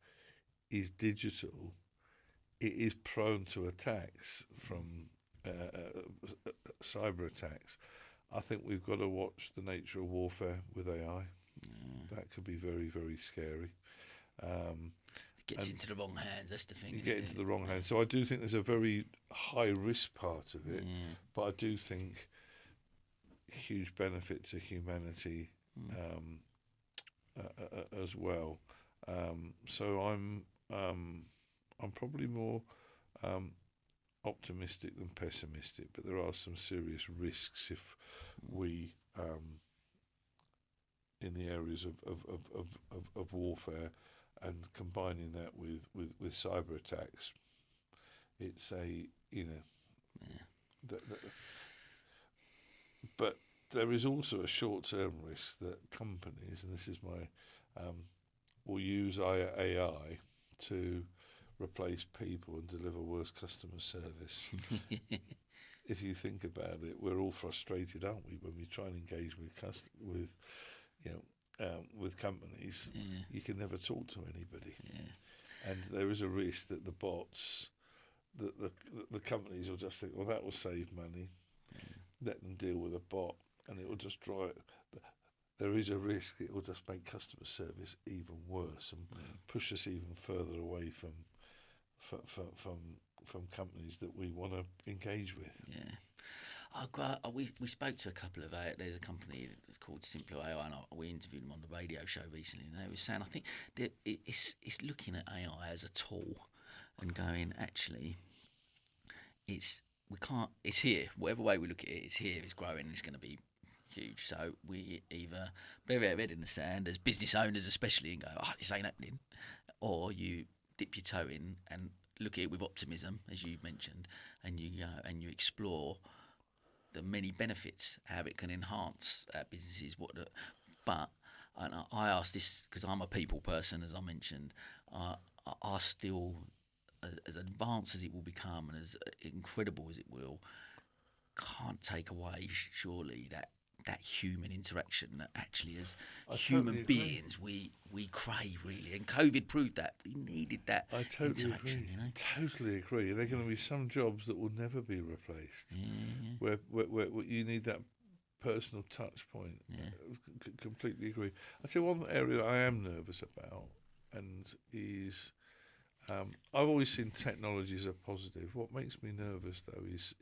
is digital, it is prone to attacks from cyber attacks. I think we've got to watch the nature of warfare with AI. That could be very, very scary. It gets into the wrong hands, that's the thing. You get into the wrong hands. So I do think there's a very high risk part of it, but I do think huge benefit to humanity as well. So I'm probably more optimistic than pessimistic, but there are some serious risks if we in the areas of warfare, and combining that with cyber attacks. It's but there is also a short-term risk that companies, and this is my will use AI to replace people and deliver worse customer service. If you think about it, we're all frustrated, aren't we, when we try and engage with companies? You can never talk to anybody, and there is a risk that the bots, the companies will just think, well, that will save money. Let them deal with a bot, and it will just drive. There is a risk it will just make customer service even worse and push us even further away from companies that we want to engage with. We spoke to a couple of there's a company that's called Simpler AI, and we interviewed them on the radio show recently, and they were saying, I think that it's looking at AI as a tool and going, actually, it's here. Whatever way we look at it, it's here, it's growing, it's going to be huge. So we either bury our head in the sand as business owners especially and go, this ain't happening, or you dip your toe in and look at it with optimism, as you mentioned, and you explore the many benefits, how it can enhance our businesses. But I ask this because I'm a people person, as I mentioned. I still, as advanced as it will become and as incredible as it will, can't take away surely that human interaction that actually as human beings we crave, really. And COVID proved that we needed that interaction. Totally agree. There are going to be some jobs that will never be replaced, where you need that personal touch point. Completely agree. I tell you one area I am nervous about, and is I've always seen technology as a positive. What makes me nervous though is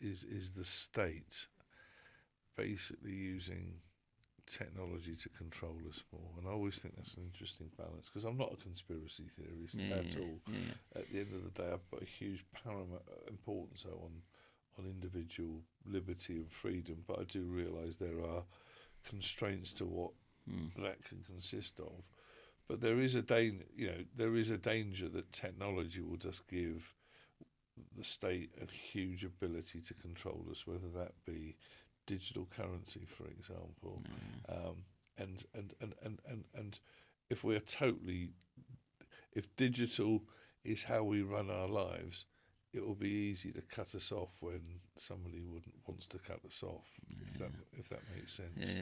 the state basically using technology to control us more, and I always think that's an interesting balance, because I'm not a conspiracy theorist at all. At the end of the day, I've put a huge paramount importance on individual liberty and freedom, but I do realise there are constraints to what that can consist of. But there is a danger that technology will just give the state a huge ability to control us, whether that be digital currency, for example, and if digital is how we run our lives, it will be easy to cut us off when somebody wants to cut us off, if that makes sense.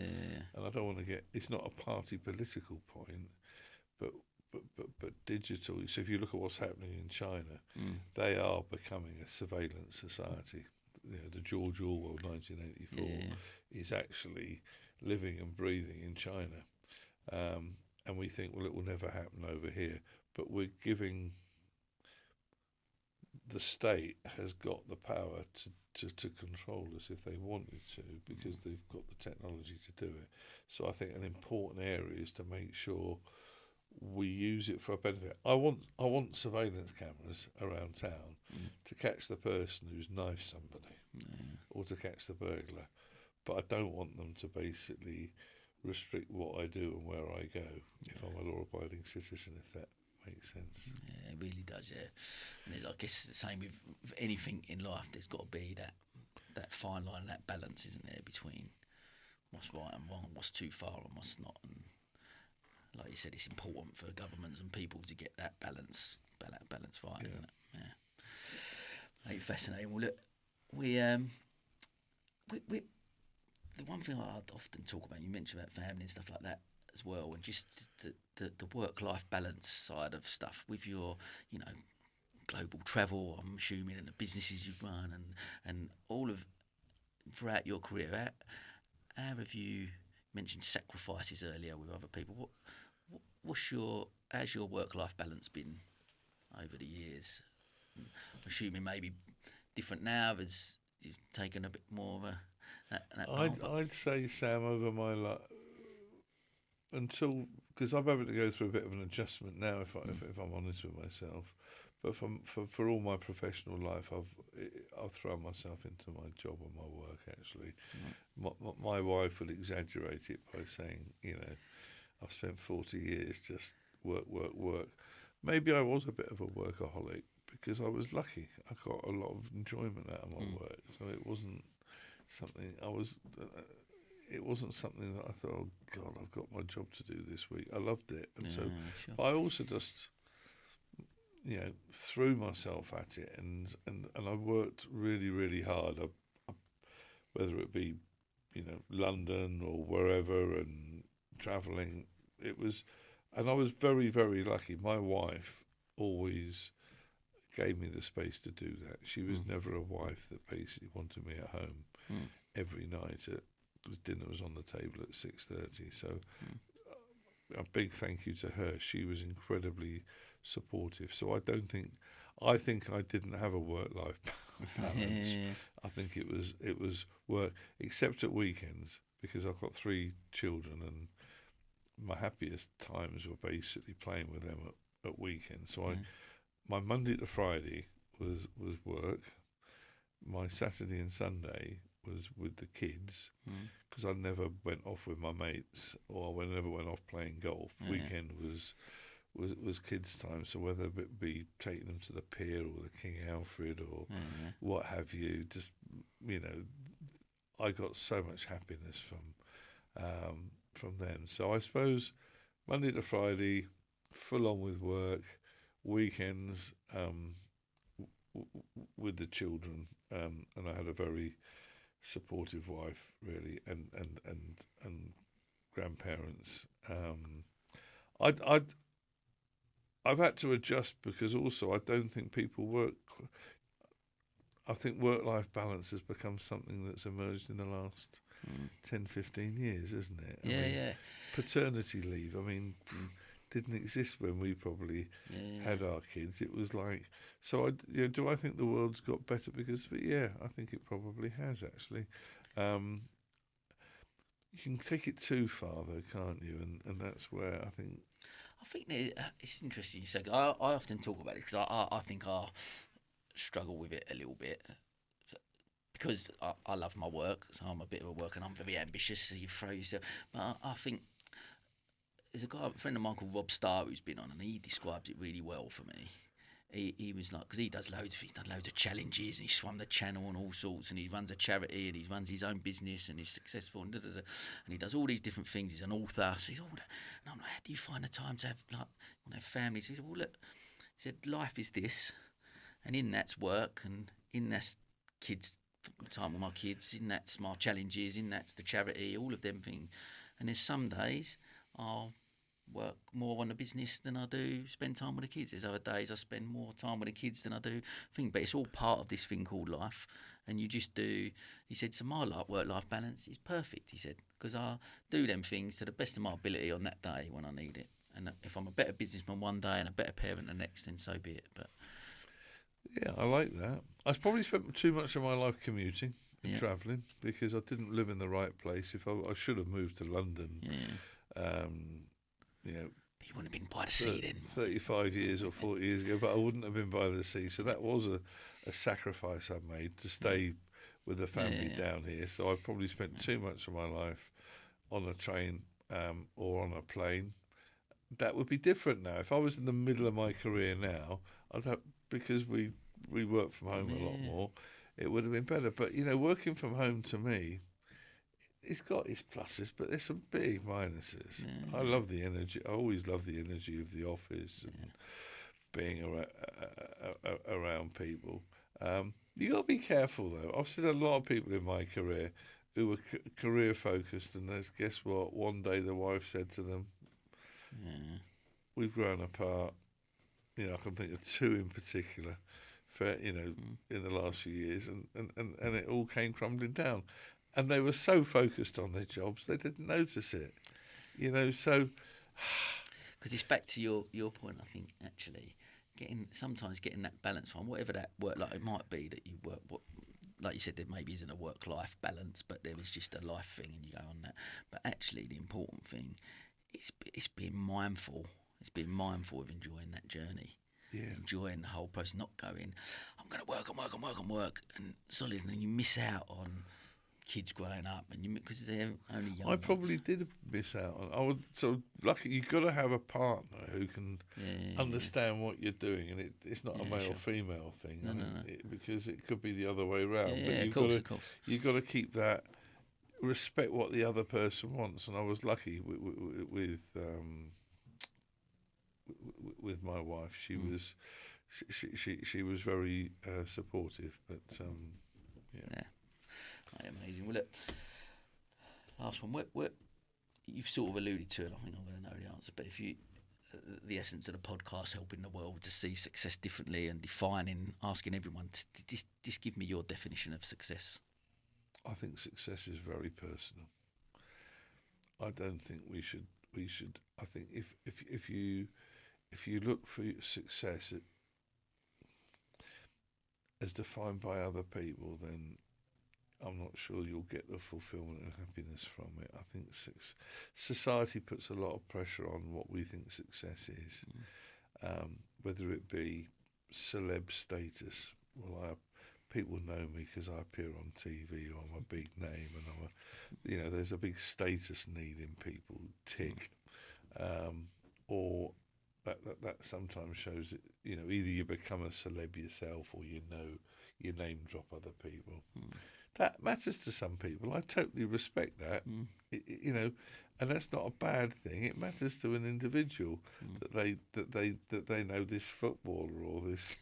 And I don't want to get, it's not a party political point, but digital. So if you look at what's happening in China, they are becoming a surveillance society. The George Orwell 1984 is actually living and breathing in China, and we think, well, it will never happen over here. But we're giving, the state has got the power to control us if they wanted to, because they've got the technology to do it. So I think an important area is to make sure we use it for a benefit. I want surveillance cameras around town to catch the person who's knifed somebody or to catch the burglar, but I don't want them to basically restrict what I do and where I go if I'm a law-abiding citizen, if that makes sense. Yeah, it really does, yeah. And I guess it's the same with anything in life. There's got to be that fine line and that balance, isn't there, between what's right and wrong, what's too far and what's not. And like you said, it's important for governments and people to get that balance right, isn't it? Yeah. Hey, fascinating. Well, look, we the one thing I'd often talk about, you mentioned about family and stuff like that as well, and just the work-life balance side of stuff with your, global travel, I'm assuming, and the businesses you've run and all of throughout your career. How have you mentioned sacrifices earlier with other people? How's your work-life balance been over the years? I'm assuming maybe different now, as you've taken a bit more of I'd say, Sam, over my life, because I'm having to go through a bit of an adjustment now, if I'm honest with myself. But for all my professional life, I've thrown myself into my job and my work. Actually, my wife would exaggerate it by saying, I've spent 40 years just work. Maybe I was a bit of a workaholic because I was lucky. I got a lot of enjoyment out of my work, so it wasn't something it wasn't something that I thought, oh God, I've got my job to do this week. I loved it, and sure. But I also just threw myself at it, and I worked really, really hard. Whether it be London or wherever, and travelling, and I was very, very lucky. My wife always gave me the space to do that. She was never a wife that basically wanted me at home every night because dinner was on the table at 6:30. So a big thank you to her. She was incredibly supportive. So I think I didn't have a work-life balance. I think it was work, except at weekends, because I've got 3 children, and my happiest times were basically playing with them at weekends. So my Monday to Friday was work. My Saturday and Sunday was with the kids, because I never went off with my mates, or I never went off playing golf. Weekend was kids' time, so whether it be taking them to the pier or the King Alfred or what have you, just I got so much happiness from them. So I suppose Monday to Friday, full on with work, weekends with the children, and I had a very supportive wife, really, and grandparents. I've had to adjust, because also I don't think people work. I think work-life balance has become something that's emerged in the last 10, 15 years, isn't it? I mean, paternity leave. I mean, didn't exist when we probably Yeah. had our kids. It was like, so do I think the world's got better because of it? Yeah, I think it probably has actually. You can take it too far though, can't you? And that's where I think. I think it's interesting you say. I often talk about it because I think I struggle with it a little bit because I love my work, so I'm a bit of a worker and I'm very ambitious. So you throw yourself, but I think there's a friend of mine called Rob Starr who's been on, and he described it really well for me. He was like, because he does loads of things, done loads of challenges, and he swum the channel and all sorts, and he runs a charity, and he runs his own business, and he's successful, and and he does all these different things. He's an author, so he's all that. And I'm like, how do you find the time to have have families? He said, well, look, he said, life is this, and in that's work, and in that's kids, time with my kids, in that's my challenges, in that's the charity, all of them things. And there's some days I'll work more on the business than I do spend time with the kids. There's other days I spend more time with the kids than I do thing, but it's all part of this thing called life. And you just do. He said, so my work-life balance is perfect. He said, because I do them things to the best of my ability on that day when I need it. And if I'm a better businessman one day and a better parent the next, then so be it. But Yeah, I like that. I probably spent too much of my life commuting and Yeah. travelling because I didn't live in the right place. If I should have moved to London, yeah, you know, but you wouldn't have been by the sea then. 35 years or 40 years ago, but I wouldn't have been by the sea. So that was a sacrifice I made to stay with the family Yeah. down here. So I probably spent too much of my life on a train or on a plane. That would be different now. If I was in the middle of my career now, I'd have, because we work from home a lot Yeah. more, it would have been better. But, working from home to me, it's got its pluses, but there's some big minuses. Yeah. I love the energy. I always love the energy of the office and being around people. You got to be careful though. I've seen a lot of people in my career who were career focused, and guess what? One day the wife said to them, Yeah. "We've grown apart." I can think of two in particular. In the last few years, and it all came crumbling down. And they were so focused on their jobs, they didn't notice it. So Because it's back to your point, I think, actually, sometimes getting that balance from whatever that work, like it might be that you work, like you said, there maybe isn't a work-life balance, but there is just a life thing and you go on that. But actually the important thing is being mindful. It's being mindful of enjoying that journey. yeah, Enjoying the whole process, not going, I'm going to work and solid, and then you miss out on kids growing up, and because they're only young. I probably did miss out on. I would so lucky. You've got to have a partner who can understand what you're doing, and it's not a male female thing. No. Because it could be the other way around. Yeah, but of course. You've got to keep that, respect what the other person wants, and I was lucky with my wife. She was she was very supportive, but Yeah. Amazing. Well, look, last one. What you've sort of alluded to, and I think I'm going to know the answer. But if you, the essence of the podcast, helping the world to see success differently and asking everyone to just give me your definition of success. I think success is very personal. I don't think we should. I think if you look for success as defined by other people, then I'm not sure you'll get the fulfillment and happiness from it. I think society puts a lot of pressure on what we think success is, whether it be celeb status. Well, people know me because I appear on TV, or I'm a big name, and there's a big status need in people. Tick, or that sometimes shows that either you become a celeb yourself, or you name drop other people. That matters to some people. I totally respect that. And that's not a bad thing. It matters to an individual that they know this footballer or this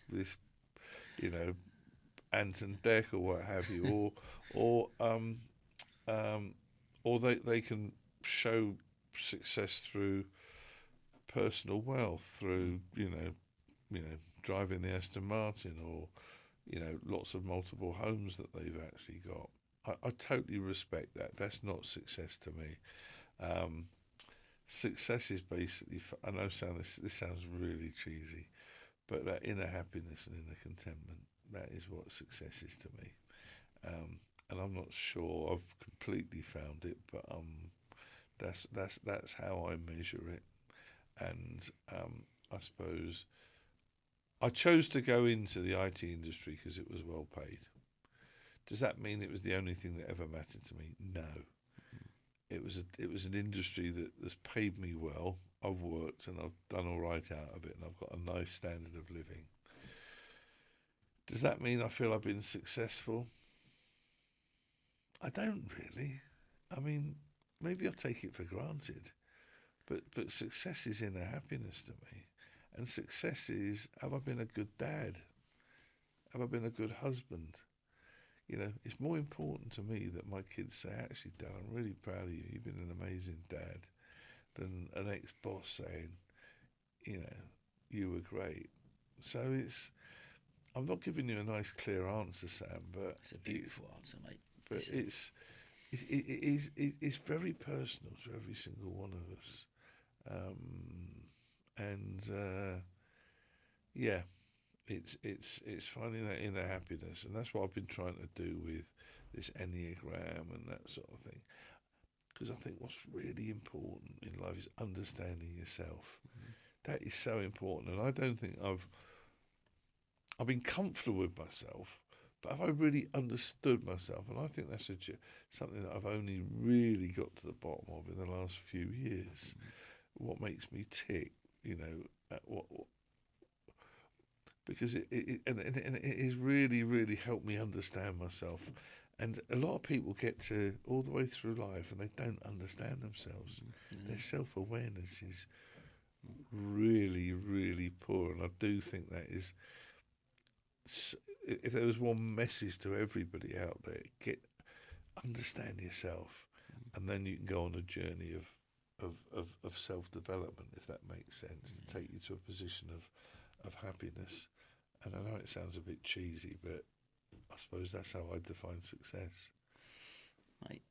Anton Deck or what have you, or they can show success through personal wealth, through driving the Aston Martin, or lots of multiple homes that they've actually got. I totally respect that. That's not success to me. success is basically, I know this sounds really cheesy, but that inner happiness and inner contentment, that is what success is to me. And I'm not sure I've completely found it, but that's how I measure it. And I suppose I chose to go into the IT industry because it was well paid. Does that mean it was the only thing that ever mattered to me? No. It was an industry that's paid me well. I've worked and I've done all right out of it, and I've got a nice standard of living. Does that mean I feel I've been successful? I don't really. I mean, maybe I take it for granted, but success is inner happiness to me, and success is, have I been a good dad? Have I been a good husband? You know, it's more important to me that my kids say, actually, Dad, I'm really proud of you. You've been an amazing dad, than an ex-boss saying, you know, you were great. So I'm not giving you a nice, clear answer, Sam, but it's a beautiful answer, mate. But it's very personal to every single one of us, yeah. It's finding that inner happiness, and that's what I've been trying to do with this Enneagram and that sort of thing. Because I think what's really important in life is understanding yourself. Mm-hmm. That is so important, and I don't think I've been comfortable with myself, but have I really understood myself? And I think that's something that I've only really got to the bottom of in the last few years. Mm-hmm. What makes me tick, you know, what because it has really, really helped me understand myself. And a lot of people get to all the way through life and they don't understand themselves. Mm-hmm. Their self-awareness is really, really poor. And I do think that is, if there was one message to everybody out there, understand yourself, and then you can go on a journey of self-development, if that makes sense, to take you to a position of happiness. And I know it sounds a bit cheesy, but I suppose that's how I define success. Mate,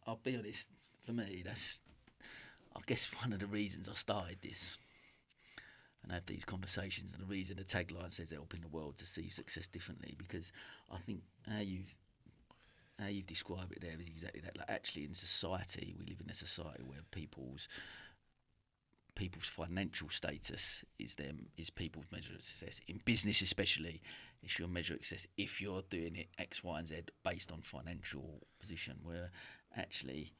I'll be honest, for me, that's, I guess, one of the reasons I started this and have these conversations, and the reason the tagline says helping the world to see success differently, because I think how you've described it there is exactly that. Like, actually, in society, we live in a society where people's financial status is people's measure of success. In business especially, it's your measure of success if you're doing it X, Y and Z based on financial position, where actually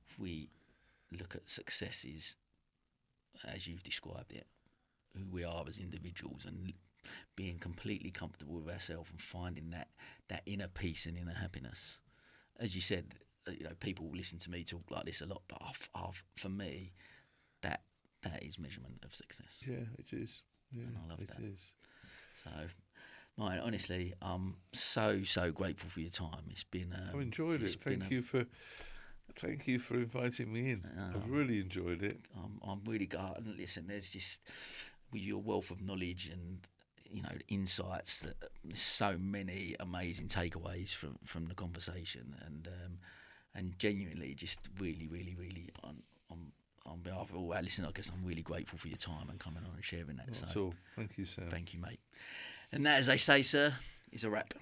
if we look at success is, as you've described it, who we are as individuals and being completely comfortable with ourselves and finding that inner peace and inner happiness. As you said, you know, people listen to me talk like this a lot, but for me, that is measurement of success. Yeah, it is. Yeah, and I love that. It is. So, Martin, honestly, I'm so grateful for your time. It's been. I've enjoyed it. Thank you for inviting me in. I've really enjoyed it. I'm really glad. And listen, there's just, with your wealth of knowledge and, you know, insights, that there's so many amazing takeaways from the conversation, and genuinely, just really, really, really, on behalf of all our listeners, I guess I'm really grateful for your time and coming on and sharing that. That's all. Thank you, Sam. Thank you, mate. And that, as they say, sir, is a wrap.